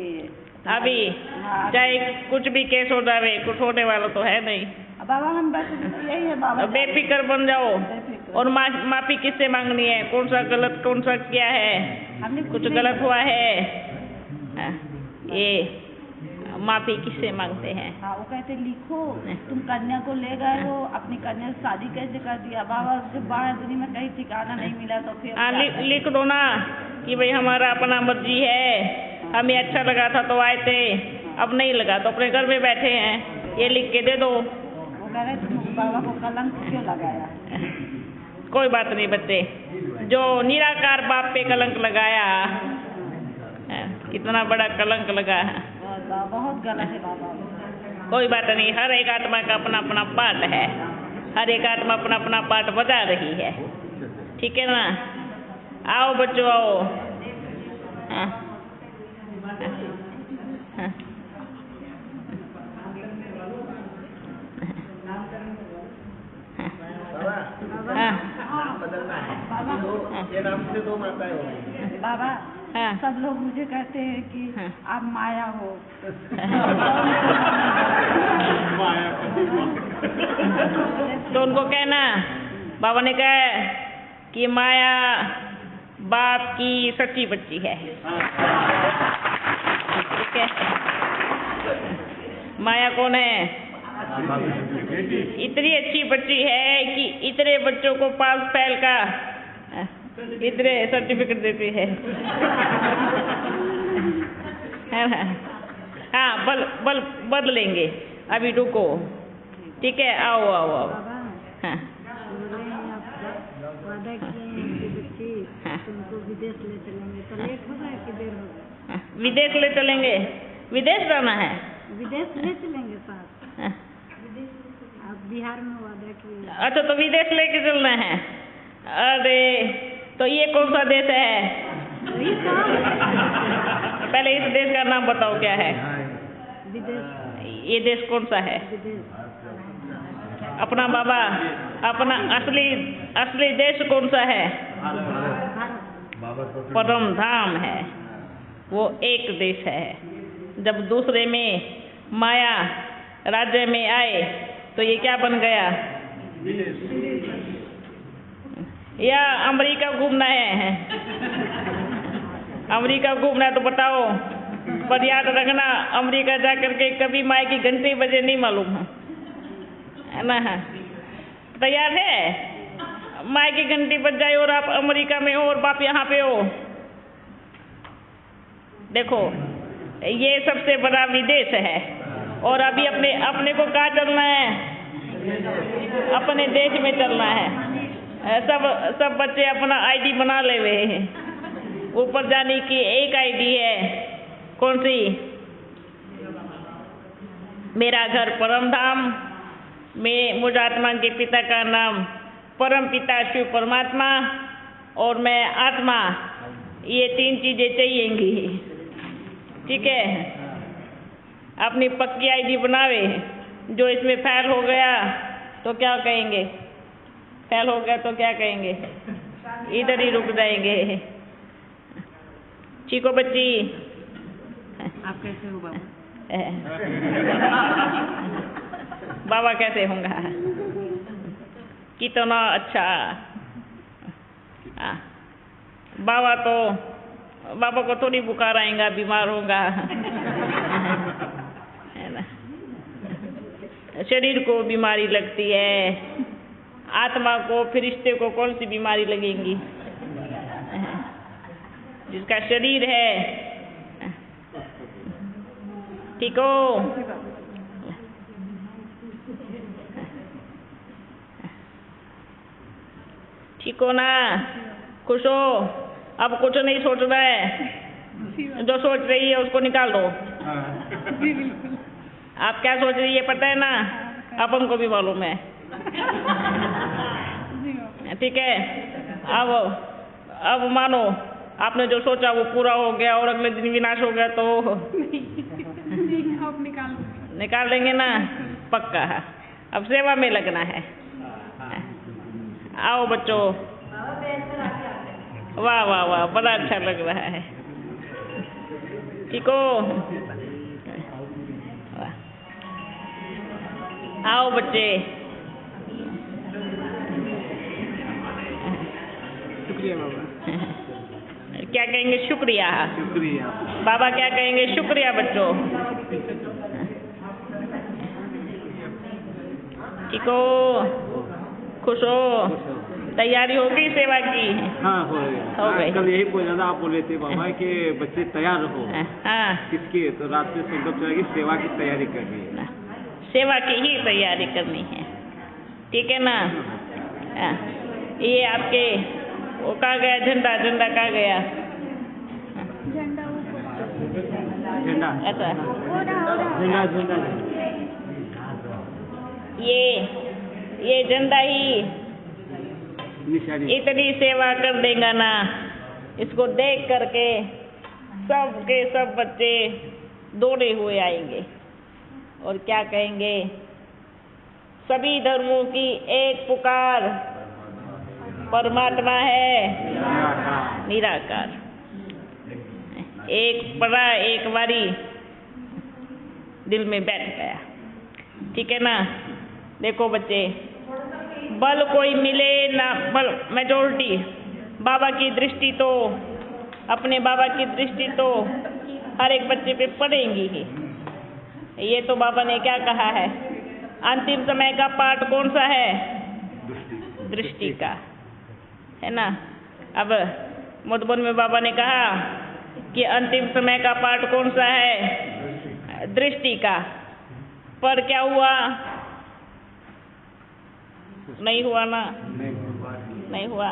अभी हाँ, चाहे कुछ भी केस हो जावे, कुछ होने वाला तो है नहीं। बाबा हम बस यही है बाबा, बेफिक्र बन जाओ। बेफिक्र। और माफी किससे मांगनी है? कौन सा गलत कौन सा किया है? हमने कुछ गलत हुआ है? ये माफी किससे मांगते हैं? हाँ, वो कहते लिखो तुम कन्या को ले गए हो, अपनी कन्या से शादी कैसे कर दिया? बाबा जब बाहर दुनिया में कहीं ठिकाना नहीं मिला तो फिर लिख दो ना कि भाई हमारा अपना मर्जी है, हमें अच्छा लगा था तो आए थे, अब नहीं लगा तो अपने घर में बैठे हैं, ये लिख के दे दो। वो कह रहे तुम बाबा को कलंक क्यों लगाया? कोई बात नहीं बच्चे, जो निराकार बाप पे कलंक लगाया, इतना बड़ा कलंक लगा है, बहुत गलत है बाबा। कोई बात नहीं, हर एक आत्मा का अपना अपना पाठ है, हर एक आत्मा अपना अपना पाठ बता रही है, ठीक है ना? आओ बच्चों आओ। हाँ हाँ बाबा हाँ। सब लोग मुझे कहते हैं कि आप माया हो। तो उनको कहना, बाबा ने कहा कि माया बाप की सच्ची बच्ची है, ठीक है? माया कौन है? इतनी अच्छी बच्ची है कि इतने बच्चों को पास फैल का इतने सर्टिफिकेट देती है ना? हाँ, बल बदलेंगे, अभी रुको, ठीक है? आओ आओ आओ। हाँ वादा किए हैं कि बच्ची तुमको विदेश ले चलेंगे, तो लेट हो गया कि देर हो गया? विदेश ले चलेंगे? विदेश जाना है? विदेश ले चलेंगे साथ। आप बिहार में वादा किए। अच्छा, तो विदेश लेके चलना है? अरे तो ये कौन सा देश है? पहले इस देश का नाम बताओ, क्या है? विदेश। ये देश कौन सा है? अपना बाबा, अपना असली देश कौन सा है? परम धाम है, वो एक देश है। जब दूसरे में माया राज्य में आए तो ये क्या बन गया? या अमेरिका घूमना है? अमेरिका घूमना है तो बताओ, पर याद रखना अमेरिका जा करके कभी माई की घंटी बजे नहीं मालूम है ना? तैयार है? माई की घंटी बज जाए और आप अमेरिका में हो और बाप यहाँ पे हो। देखो, ये सबसे बड़ा विदेश है, और अभी अपने को कहाँ चलना है? अपने देश में चलना है। सब बच्चे अपना आईडी बना ले हुए हैं, ऊपर जाने की एक आईडी है, कौन सी? मेरा घर परम धाम में, मुझ आत्मा के पिता का नाम परम पिता शिव परमात्मा, और मैं आत्मा, ये 3 चीजें चाहिएंगी, ठीक है? अपनी पक्की आईडी बनावे। जो इसमें फेल हो गया तो क्या कहेंगे? फेल हो गया तो क्या कहेंगे? इधर ही रुक जाएंगे। ठीक हो बच्ची? आप कैसे हो बाबा? बाबा कैसे होंगे? कितना अच्छा। बाबा को थोड़ी बुखार आएगा, बीमार होगा, है ना? शरीर को बीमारी लगती है, आत्मा को, फरिश्ते को कौन सी बीमारी लगेगी? जिसका शरीर है, ठीक हो? ठीक हो ना? खुश हो? अब कुछ नहीं सोचना है, जो सोच रही है उसको निकाल दो। आप क्या सोच रही है पता है ना? अपन को भी मालूम है, ठीक है? अब मानो आपने जो सोचा वो पूरा हो गया और अगले दिन विनाश हो गया तो आप निकाल देंगे ना? पक्का है। अब सेवा में लगना है। आओ बच्चों। वाह वाह वाह, बड़ा अच्छा लग रहा है। ठीक हो? आओ बच्चे। शुक्रिया बाबा। क्या कहेंगे? शुक्रिया। शुक्रिया बाबा क्या कहेंगे? शुक्रिया बच्चों। ठीक हो? खुश हो? तैयारी होगी सेवा की? हाँ हो गई। कल यही बोल रहा था, आप बोले थे बाबा कि बच्चे तैयार हो। हाँ, किसकी? तो रात में संकल्प चला कि सेवा की तैयारी करनी है। सेवा की ही तैयारी करनी है। ठीक है ना? हाँ। ये आपके वो कहाँ गया? झंडा झंडा कहाँ गया? झंडा अच्छा, झंडा झंडा ये झंडा ही निशानी। इतनी सेवा कर देगा ना, इसको देख करके सब के सब बच्चे दौड़े हुए आएंगे और क्या कहेंगे? सभी धर्मों की एक पुकार, परमात्मा है निराकार। एक पढ़ा एक बारी दिल में बैठ गया। ठीक है ना? देखो बच्चे, बल कोई मिले ना, बल मेजोरिटी बाबा की दृष्टि तो, अपने बाबा की दृष्टि तो हर एक बच्चे पे पड़ेंगी ही। ये तो बाबा ने क्या कहा है? अंतिम समय का पाठ कौन सा है? दृष्टि का, है ना? अब मधुबन में बाबा ने कहा कि अंतिम समय का पाठ कौन सा है? दृष्टि का। पर क्या हुआ? नहीं हुआ ना? नहीं हुआ।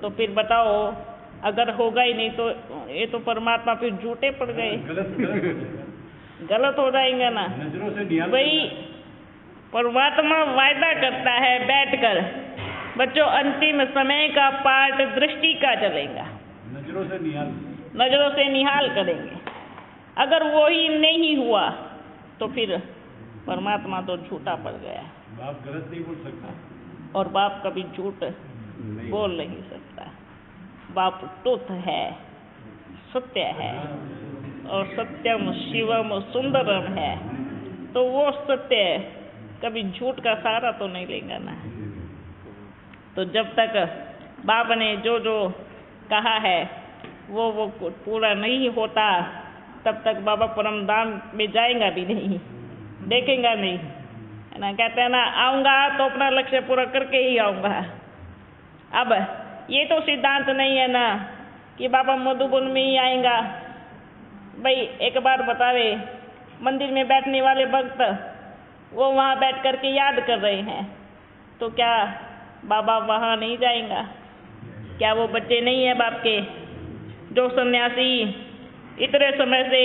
तो फिर बताओ, अगर होगा ही नहीं तो ये तो परमात्मा फिर झूठे पड़ गए, गलत हो जाएंगे ना भाई। परमात्मा वायदा करता है बैठकर, बच्चों अंतिम समय का पाठ दृष्टि का चलेगा, नजरों से निहाल करेंगे। अगर वो ही नहीं हुआ तो फिर परमात्मा तो झूठा पड़ गया। बाप गलत नहीं बोल सकता, और बाप कभी झूठ बोल नहीं सकता। बाप तुत है, सत्य है, और सत्यम शिवम सुंदरम है। तो वो सत्य कभी झूठ का सहारा तो नहीं लेगा ना। तो जब तक बाप ने जो जो कहा है वो पूरा नहीं होता, तब तक बाबा परम धाम में जाएगा भी नहीं, देखेगा नहीं, है ना? कहते हैं ना, आऊँगा तो अपना लक्ष्य पूरा करके ही आऊँगा। अब ये तो सिद्धांत नहीं है ना कि बाबा मधुबन में ही आएगा। भाई एक बार बतावे, मंदिर में बैठने वाले भक्त वो वहाँ बैठ कर के याद कर रहे हैं, तो क्या बाबा वहाँ नहीं जाएगा? क्या वो बच्चे नहीं है बाप के? जो सन्यासी इतने समय से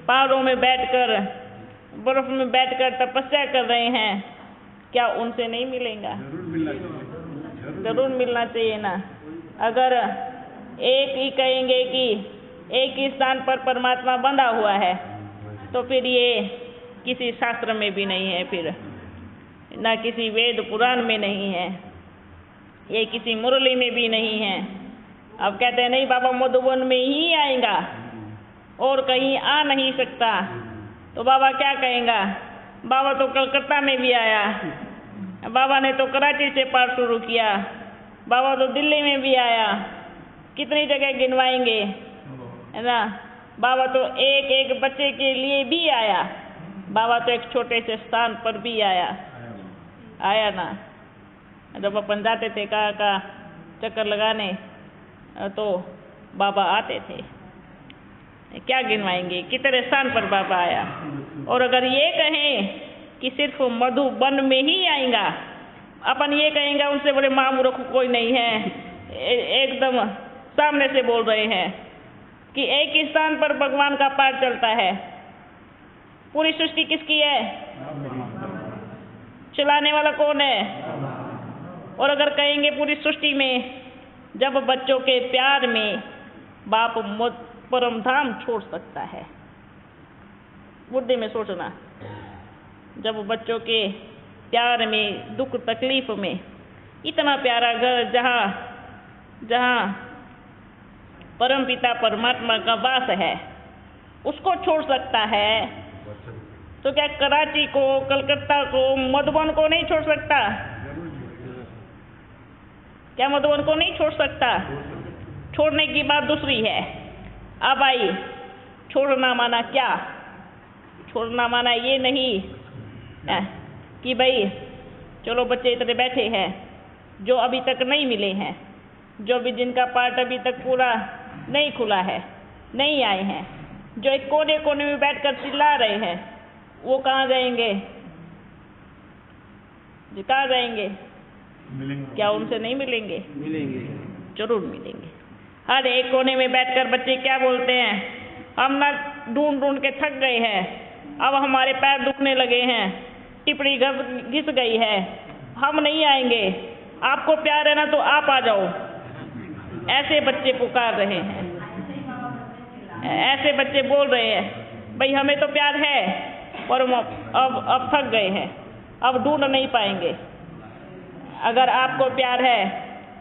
पहाड़ों में बैठकर, बर्फ में बैठकर तपस्या कर रहे हैं, क्या उनसे नहीं मिलेगा? जरूर मिलना चाहिए ना। अगर एक ही कहेंगे कि एक ही स्थान पर परमात्मा बंधा हुआ है, तो फिर ये किसी शास्त्र में भी नहीं है, फिर ना किसी वेद पुराण में नहीं है, ये किसी मुरली में भी नहीं है। अब कहते हैं नहीं, बाबा मधुबन में ही आएगा और कहीं आ नहीं सकता। तो बाबा क्या कहेगा? बाबा तो कलकत्ता में भी आया, बाबा ने तो कराची से पाठ शुरू किया, बाबा तो दिल्ली में भी आया, कितनी जगह गिनवाएंगे, है ना? बाबा तो एक एक बच्चे के लिए भी आया, बाबा तो एक छोटे से स्थान पर भी आया ना। जब अपन जाते थे कहाँ चक्कर लगाने, तो बाबा आते थे। क्या गिनवाएंगे कितने स्थान पर बाबा आया। और अगर ये कहें कि सिर्फ मधुबन में ही आएगा, अपन ये कहेंगे उनसे बड़े महामूर्ख कोई नहीं है। एकदम सामने से बोल रहे हैं कि एक ही स्थान पर भगवान का पाठ चलता है। पूरी सृष्टि किसकी है? चलाने वाला कौन है? और अगर कहेंगे पूरी सृष्टि में, जब बच्चों के प्यार में बाप परम धाम छोड़ सकता है। बुद्धि में सोचना, जब बच्चों के प्यार में, दुख तकलीफ में। इतना प्यारा घर जहाँ जहाँ परमपिता परमात्मा का वास है, उसको छोड़ सकता है तो क्या कराची को, कलकत्ता को, मधुबन को नहीं छोड़ सकता? क्या मधुबन को नहीं छोड़ सकता? छोड़ने की बात दूसरी है। अब आई, छोड़ना माना क्या? छोड़ना माना ये नहीं कि भाई चलो बच्चे इतने बैठे हैं जो अभी तक नहीं मिले हैं, जो भी जिनका पार्ट अभी तक पूरा नहीं खुला है, नहीं आए हैं, जो एक कोने कोने में बैठकर चिल्ला रहे हैं, वो कहाँ जाएंगे? जी कहाँ जाएंगे? क्या उनसे नहीं मिलेंगे? मिलेंगे, जरूर मिलेंगे। हर एक कोने में बैठकर बच्चे क्या बोलते हैं? हम ना ढूंढ ढूंढ के थक गए हैं, अब हमारे पैर दुखने लगे हैं, टिपड़ी घिस गई है, हम नहीं आएंगे, आपको प्यार है ना तो आप आ जाओ। ऐसे बच्चे पुकार रहे हैं, ऐसे बच्चे बोल रहे हैं भाई हमें तो प्यार है पर हम अब थक गए हैं, अब ढूंढ नहीं पाएंगे। अगर आपको प्यार है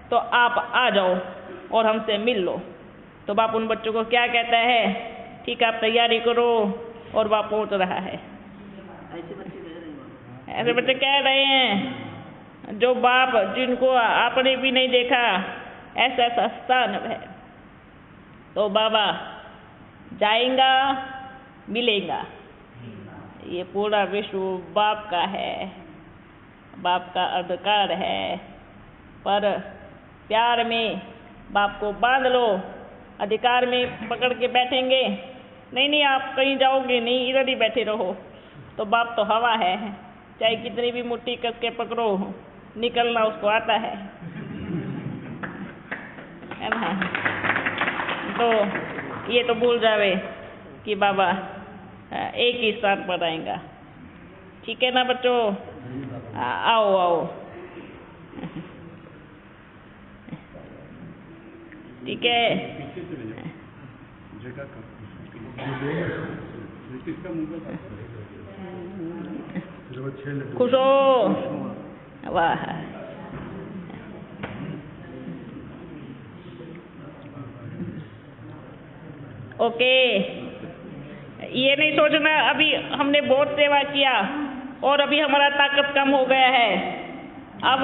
तो आप आ जाओ और हमसे मिल लो। तो बाप उन बच्चों को क्या कहता है? ठीक है, आप तैयारी करो, और बाप पहुंच रहा है। ऐसे बच्चे कह रहे हैं जो बाप जिनको आपने भी नहीं देखा ऐसा ऐसा स्थान है, तो बाबा जाएगा, मिलेगा। ये पूरा विश्व बाप का है, बाप का अधिकार है, पर प्यार में बाप को बांध लो, अधिकार में पकड़ के बैठेंगे, नहीं नहीं आप कहीं जाओगे नहीं, इधर ही बैठे रहो, तो बाप तो हवा है, चाहे कितनी भी मुट्ठी कस के पकड़ो, निकलना उसको आता है ना। तो ये तो भूल जावे कि बाबा एक ही स्थान पर आएगा। ठीक है ना बच्चों? आओ आओ, ठीक है। खुश हो? वाह। ओके, ये नहीं सोचना अभी हमने बहुत सेवा किया और अभी हमारा ताकत कम हो गया है, अब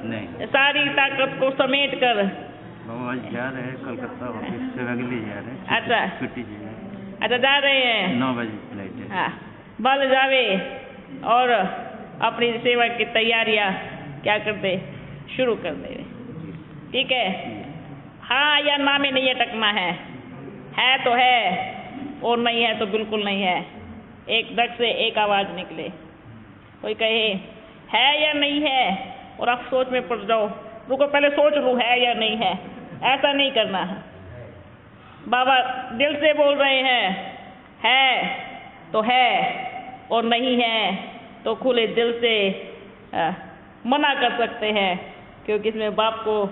नहीं, सारी ताकत को समेट कर आज जा रहे हैं कलकत्ता, ऑफिस सेवा के लिए जा रहे हैं। अच्छा, छुट्टी चाहिए। अच्छा जा रहे हैं? 9 बजे फ्लाइट है। हाँ, बल जावे और अपनी सेवा की तैयारियां क्या कर दे, शुरू कर दे। ठीक है? हाँ या ना में नहीं अटकना है तो है और नहीं है तो बिल्कुल नहीं है। एक धड़ से एक आवाज़ निकले, कोई कहे है या नहीं है और आप सोच में पड़ जाओ, रुको पहले सोच लूँ है या नहीं है, ऐसा नहीं करना है। बाबा दिल से बोल रहे हैं, है तो है और नहीं है तो खुले दिल से मना कर सकते हैं, क्योंकि इसमें बाप को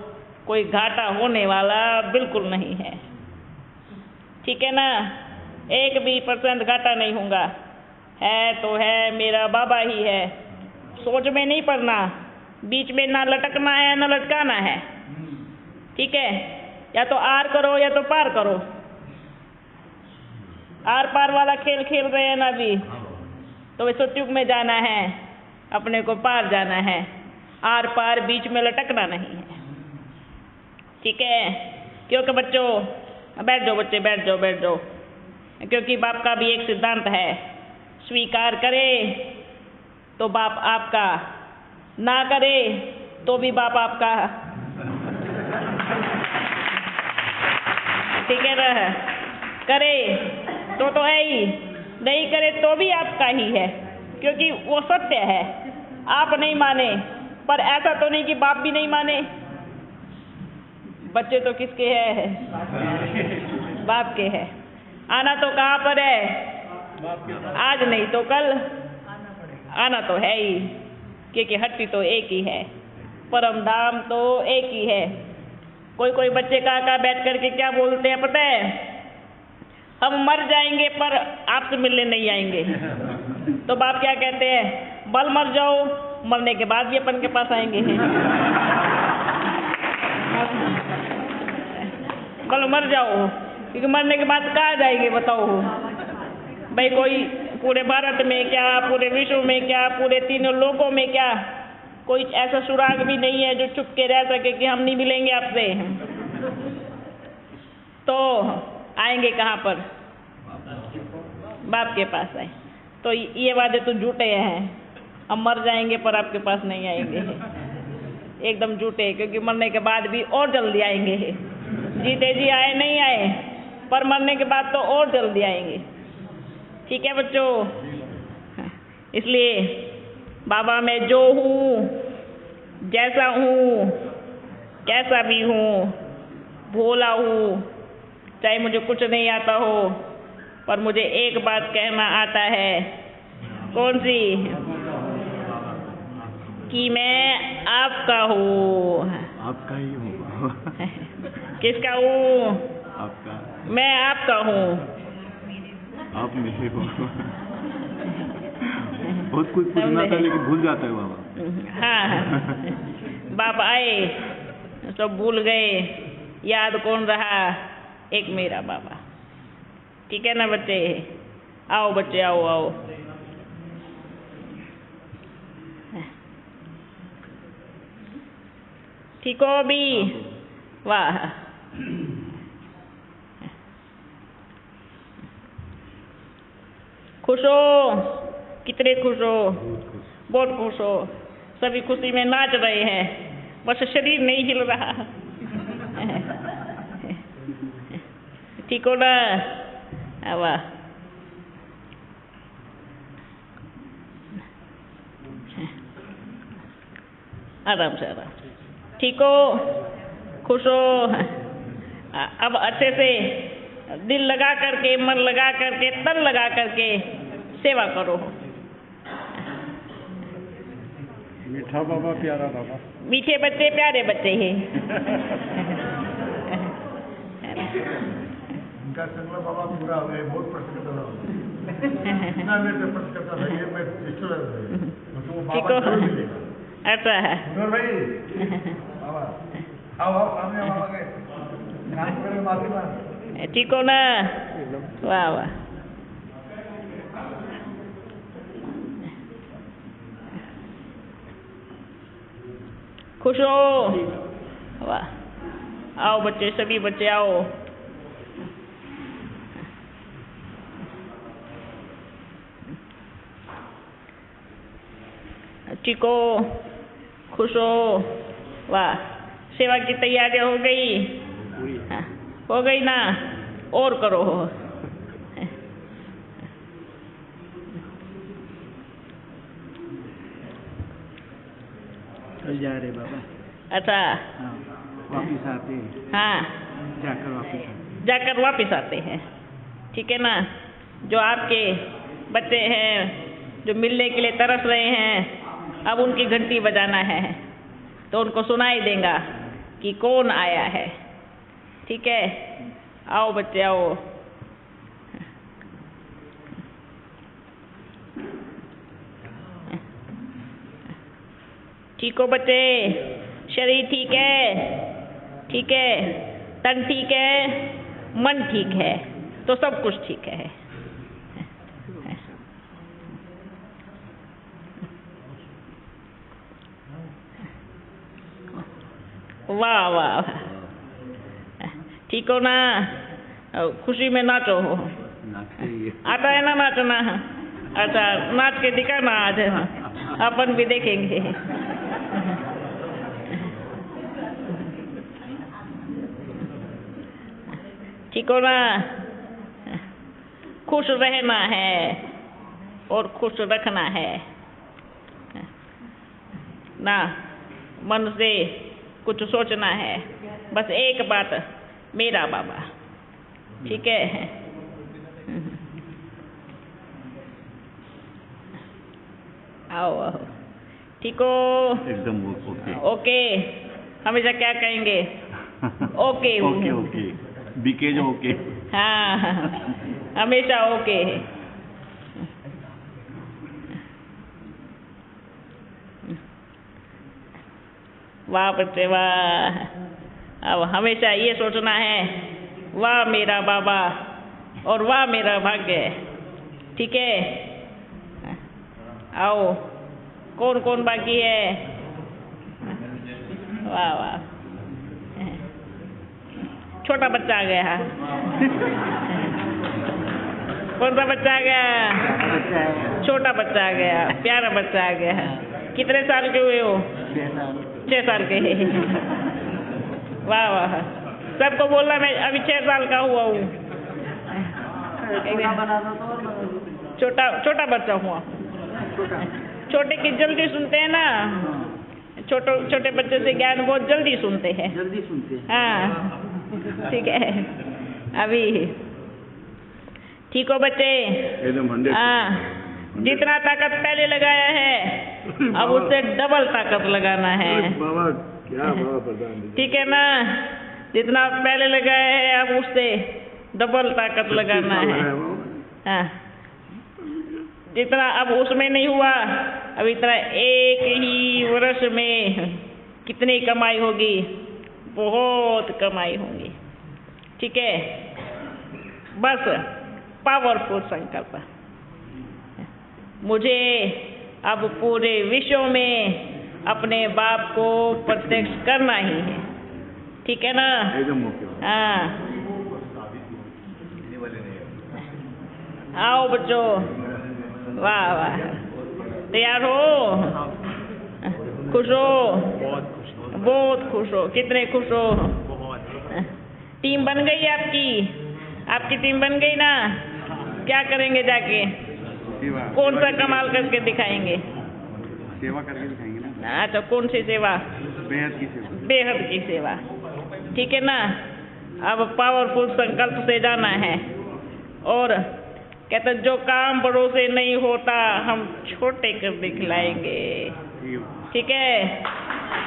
कोई घाटा होने वाला बिल्कुल नहीं है। ठीक है ना? 1% घाटा नहीं होगा। है तो है, मेरा बाबा ही है, सोच में नहीं पड़ना, बीच में ना लटकना है ना लटकाना है। ठीक है? या तो आर करो या तो पार करो। आर पार वाला खेल खेल रहे हैं ना अभी, तो सतयुग में जाना है, अपने को पार जाना है, आर पार बीच में लटकना नहीं है। ठीक है? क्योंकि बच्चों बैठ जाओ, बच्चे बैठ जाओ, बैठ जाओ, क्योंकि बाप का भी एक सिद्धांत है, स्वीकार करे तो बाप आपका, ना करे तो भी बाप आपका। ठीक है ना? करे तो है ही, नहीं करे तो भी आपका ही है, क्योंकि वो सत्य है। आप नहीं माने, पर ऐसा तो नहीं कि बाप भी नहीं माने। बच्चे तो किसके हैं? बाप के हैं। आना तो कहाँ पर है? आज नहीं तो कल आना तो है ही, क्योंकि हट्टी तो एक ही है, परम धाम तो एक ही है। कोई बच्चे कहाँ बैठ करके क्या बोलते हैं पता है? हम मर जाएंगे पर आपसे मिलने नहीं आएंगे। तो बाप क्या कहते हैं? बल मर जाओ मरने के बाद भी अपन के पास आएंगे। बोलो मर जाओ, क्योंकि मरने के बाद कहाँ जाएंगे बताओ भाई? कोई पूरे भारत में क्या, पूरे विश्व में क्या, पूरे तीनों लोकों में क्या कोई ऐसा सुराग भी नहीं है जो चुप के रह सके कि हम नहीं मिलेंगे आपसे। तो आएंगे कहाँ पर? बाप के पास आए। तो ये वादे तो झूठे हैं, हम मर जाएंगे पर आपके पास नहीं आएंगे, एकदम झूठे। क्योंकि मरने के बाद भी और जल्दी आएंगे, जीते जी आए नहीं आए, पर मरने के बाद तो और जल्दी आएंगे। ठीक है बच्चों? इसलिए बाबा मैं जो हूँ, जैसा हूँ, कैसा भी हूँ, भोला हूँ, चाहे मुझे कुछ नहीं आता हो, पर मुझे एक बात कहना आता है। कौन सी? कि मैं आपका हूँ। आपका ही होगा। किसका हूँ? आपका। मैं आपका हूँ। आप मेरे हो। बहुत कुछ पूछना था लेकिन भूल जाता है बाबा। हाँ, बाप आए सब भूल गए, याद कौन रहा? एक मेरा बाबा। ठीक है ना बच्चे? आओ बच्चे, आओ आओ। ठीक हो अभी? वाह, खुश हो? कितने खुश हो? बहुत खुश हो। सभी खुशी में नाच रहे हैं, बस शरीर नहीं हिल रहा। ठीक हो ना? वाह, आराम से आराम। ठीक हो? खुश हो? अब अच्छे से दिल लगा करके, मन लगा करके, तन लगा करके सेवा करो। मीठा बाबा, प्यारा बाबा। मीठे बच्चे प्यारे बच्चे हैं। उनका संकल्प बाबा पूरा हो गया, बहुत प्रश्न कर रहा हूँ। इतना मेरे से प्रश्न करता था, ये मैं ईश्वर है, तो वो बाबा जरूर मिलेगा। ऐसा है सुनो भाई, बाबा आओ आओ सामने बाबा के काम करें, माफी मांग। ठीक हो ना? वाह वाह, खुश हो? वाह, आओ बच्चे, सभी बच्चे आओ। ठीक हो? खुश हो? वाह, सेवा की तैयारी हो गई? हाँ, हो गई ना? और करो। कल जा रहे बाबा। अच्छा, हाँ, वापिस आते हैं। हाँ, जाकर वापिस आते हैं। ठीक है ना? जो आपके बच्चे हैं जो मिलने के लिए तरस रहे हैं, अब उनकी घंटी बजाना है तो उनको सुनाई देगा कि कौन आया है। ठीक है? आओ बच्चे आओ। ठीक हो बच्चे? शरीर ठीक है? ठीक है? तन ठीक है? मन ठीक है? तो सब कुछ ठीक है। वाह वाह, ठीक हो ना? खुशी में नाचो। आता है ना नाचना? अच्छा, नाच के दिखाना आज, अपन भी देखेंगे। ठीक हो ना? खुश रहना है और खुश रखना है ना, मन से कुछ सोचना है, बस एक बात, मेरा बाबा। ठीक है? आओ आओ। ठीक हो? एकदम ओके। ओके, हमेशा क्या कहेंगे? ओके ओके ओके, बीके जो ओके। हाँ, हमेशा ओके। वाह बच्चे वाह। अब हमेशा ये सोचना है, वाह मेरा बाबा और वाह मेरा भाग्य। ठीक है, आओ कौन कौन बाकी है? वाह वाह, छोटा बच्चा आ गया। कौन सा बच्चा आ गया? छोटा बच्चा आ गया, प्यारा बच्चा आ गया। कितने साल के हुए हो? 6 साल के। वाह वाह, सबको बोलना मैं अभी 6 साल का हुआ हूँ। छोटा बच्चा हुआ। छोटे की जल्दी सुनते हैं ना, छोटे बच्चे से ज्ञान बहुत जल्दी सुनते हैं। हाँ ठीक है। अभी ठीक हो बच्चे? हाँ, जितना ताकत पहले लगाया है अब उससे डबल ताकत लगाना है। बाबा क्या बाबा प्रधान जी। ठीक है ना, जितना पहले लगाया है अब उससे डबल ताकत लगाना है। हाँ, जितना अब उसमें नहीं हुआ, अब इतना एक ही वर्ष में कितनी कमाई होगी? बहुत कमाई होगी। ठीक है, बस पावरफुल संकल्प। मुझे अब पूरे विश्व में अपने बाप को प्रत्यक्ष करना ही है। ठीक है ना? हाँ, आओ बच्चों, वाह वाह, तैयार हो? खुश हो? बहुत खुश हो। कितने खुश हो? टीम बन गई आपकी टीम बन गई ना? क्या करेंगे जाके? कौन सा कमाल करके दिखाएंगे? सेवा करके दिखाएंगे ना। अच्छा, कौन सी सेवा? बेहद की सेवा। बेहद की सेवा। ठीक है ना? अब पावरफुल संकल्प से जाना है और कहते जो काम बड़ों से नहीं होता हम छोटे कर दिखलाएंगे। ठीक है?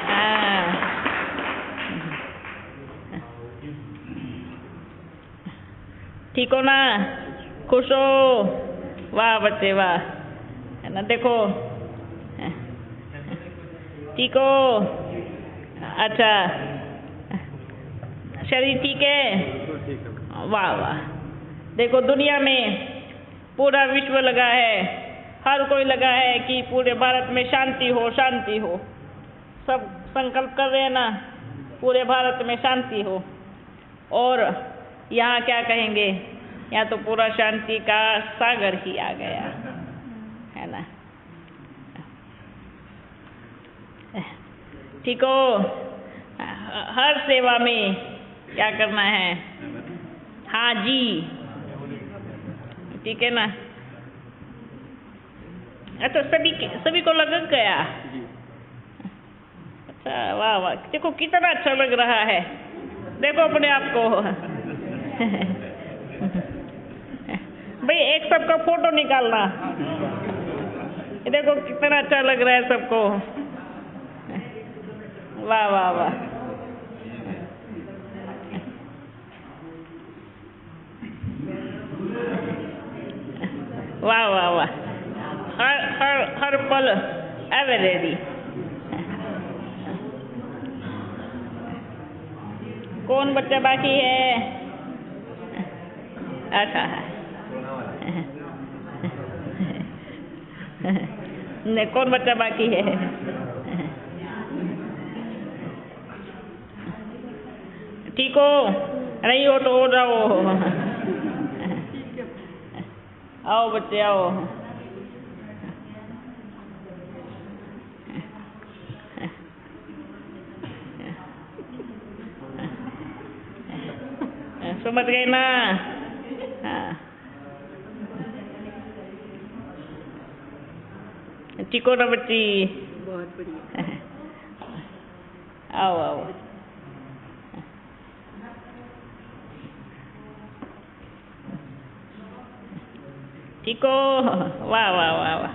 हाँ, ठीक हो ना? खुश हो? वाह बच्चे वाह, है ना? देखो, ठीक हो? अच्छा, शरीर ठीक है? वाह वाह, देखो दुनिया में पूरा विश्व लगा है, हर कोई लगा है कि पूरे भारत में शांति हो, शांति हो। सब संकल्प कर रहे हैं ना, पूरे भारत में शांति हो। और यहाँ क्या कहेंगे? यहाँ तो पूरा शांति का सागर ही आ गया, है ना? ठीक हो? हर सेवा में क्या करना है? हाँ जी, ठीक है ना? अच्छा, सभी को लग गया? अच्छा, वाह वाह, देखो कितना अच्छा लग रहा है। देखो अपने आप को। भाई एक सबका फोटो निकालना। देखो कितना अच्छा लग रहा है सबको। वाह वाह वाह, वाह वाह वाह, हर पल एवर रेडी। कौन बच्चा बाकी है? अच्छा, नहीं, कौन बच्चा बाकी है? ठीक हो? नहीं हो तो हो जाओ। आओ बच्चे आओ। समझ गए ना? हाँ, ठीक हो ना बच्ची? बहुत बढ़िया। आओ आओ। ठीक हो? वाह वाह वाह वाह,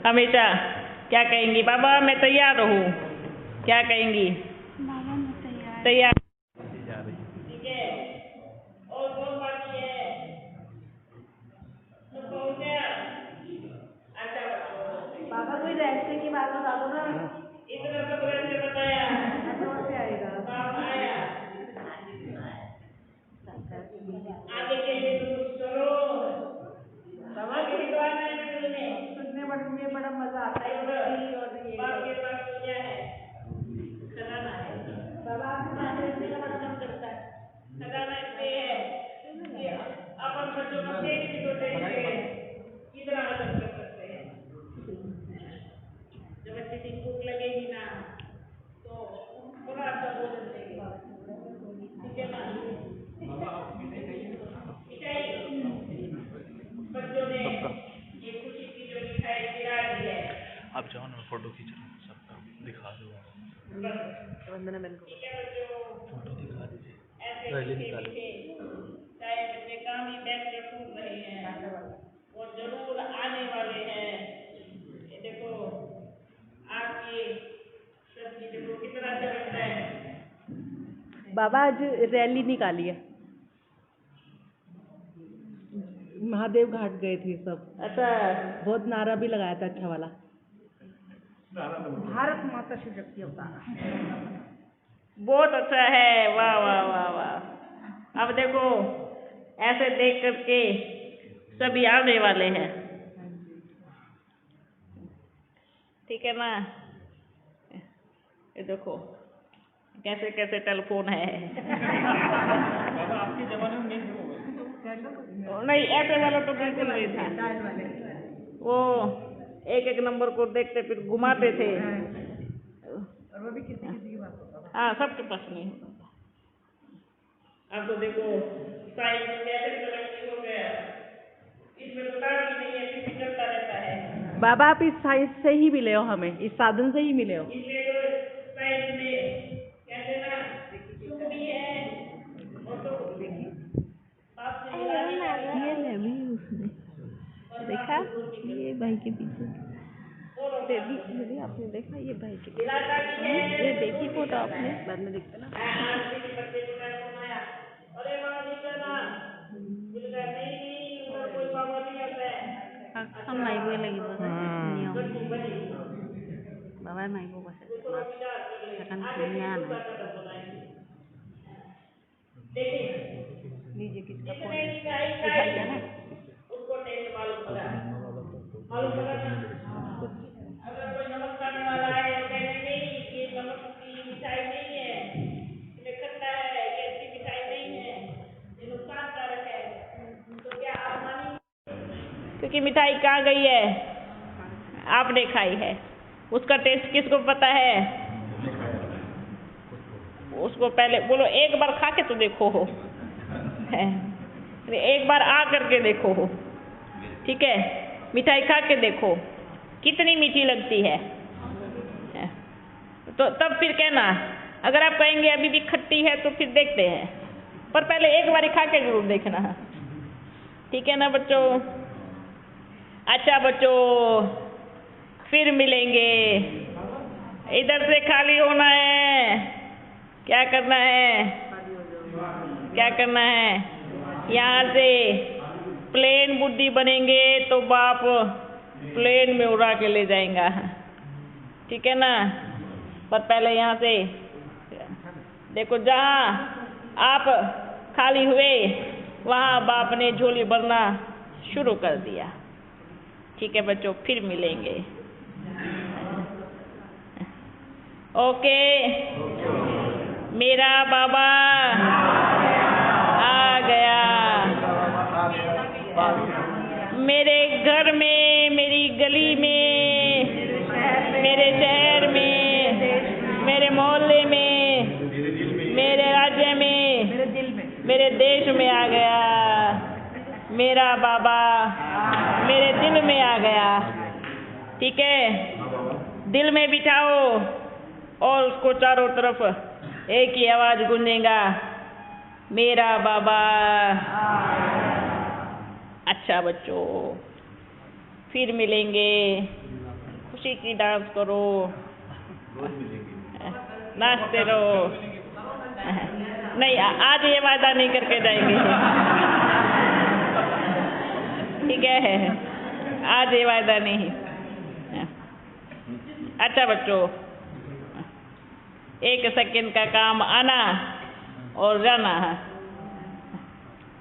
हमेशा क्या कहेंगी? बाबा मैं तैयार हूँ। क्या कहेंगी? बाबा मैं तैयार। ठीक है, और कौन बाकी है? सब पहुँच गया? अच्छा, बाबा कोई रहस्य की बात बता दो ना। इतना सब रहस्य बताया फोटो खींचना सबका दिखा दो वंदना बहन को फोटो दिखा दीजिए रैली निकालो चाहे बच्चे काम ही बैठ कर पूछ रहे हैं वो जरूर आने वाले हैं। ये देखो आपकी सब्जी देखो कितना अच्छा लगता है। बाबा आज रैली निकाली है, महादेव घाट गए थे सब। अच्छा बहुत नारा भी लगाया था अच्छा वाला। भारत माता की शक्ति अवतार। बहुत अच्छा है, वाह वाह वाह वाह। अब देखो ऐसे देख करके सभी आने वाले हैं, ठीक है ना। ये देखो कैसे कैसे टेलीफोन है। आपके जमाने में नहीं ऐसे वाला तो बिल्कुल नहीं था। वो एक एक नंबर को देखते फिर घुमाते थे। वो भी किसी किसी की बात होता था। हाँ सबके पास नहीं होता था। अब तो देखो साइंस कैसे तरक्की हो गया, इसमें तो टाइम ही नहीं है, फिर भी चलता रहता है। बाबा आप इस साइंस से ही मिले हो, हमें इस साधन से ही मिले हो। इसलिए तो साइंस में कहते ना सुख भी है और तो बाप से मिलाने का भी देखा ये भाई के पीछे बेबी आपने देखा ये भाई के दिलाता भी है। ये देखी फोटो आपने बाद में देखते ना। अरे वहाँ निकल ना, नहीं उधर कोई बाबा नहीं आता है। हम माइको लगी बस नियम बाबा माइको बस akan kenyang नीचे किसका फोन उठाइए ना उसको टेस्ट मालूम पड़ा ना। अगर कोई नमक खाने वाला है और कहने नहीं ये नमक की मिठाई नहीं है, ये खट्टा है, ये अच्छी मिठाई नहीं है, ये नुकसानकारक है, तो क्या आप मानेंगे? क्योंकि मिठाई कहाँ गई है, आपने खाई है, उसका टेस्ट किसको पता है? उसको पहले बोलो एक बार खा के तो देखो हो, एक बार आ करके देखो हो, ठीक है। मिठाई खा के देखो कितनी मीठी लगती है, तो तब फिर कहना। अगर आप कहेंगे अभी भी खट्टी है तो फिर देखते हैं, पर पहले एक बार खा के जरूर देखना, ठीक है ना बच्चों। अच्छा बच्चों फिर मिलेंगे, इधर से खाली होना है। क्या करना है, क्या करना है, यहाँ से प्लेन बुद्धि बनेंगे तो बाप प्लेन में उड़ा के ले जाएगा, ठीक है ना। पर पहले यहाँ से देखो, जहाँ आप खाली हुए वहाँ बाप ने झोली भरना शुरू कर दिया, ठीक है बच्चों। फिर मिलेंगे, ओके। मेरा बाबा आ गया, मेरे घर में, मेरी गली में, मेरे शहर में, मेरे मोहल्ले में, मेरे राज्य में, मेरे देश में आ गया। मेरा बाबा मेरे दिल में आ गया, ठीक है। दिल में बिठाओ और उसको चारों तरफ एक ही आवाज गूंजेगा, मेरा बाबा। अच्छा बच्चों फिर मिलेंगे, खुशी की डांस करो, नाचते रहो। नहीं आज ये वादा नहीं करके जाएंगे, ठीक है, आज ये वादा नहीं। अच्छा बच्चों 1 सेकंड का काम आना और जाना है।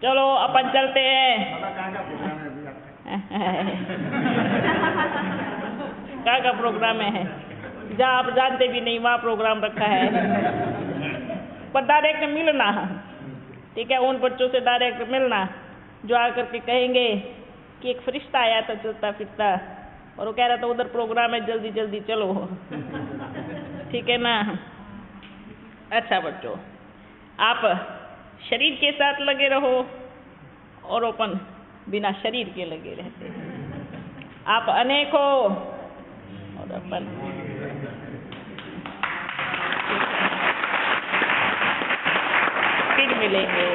चलो अपन चलते हैं। क्या का प्रोग्राम है, जहाँ आप जानते भी नहीं वहाँ प्रोग्राम रखा है। पर डायरेक्ट मिलना, ठीक है, उन बच्चों से डायरेक्ट मिलना जो आकर के कहेंगे कि एक फरिश्ता आया था चलता फिरता और वो कह रहा था उधर प्रोग्राम है, जल्दी जल्दी चलो, ठीक है ना। अच्छा बच्चों आप शरीर के साथ लगे रहो और अपन बिना शरीर के लगे रहते हैं। आप अनेक हो और अपन फिर मिलेंगे।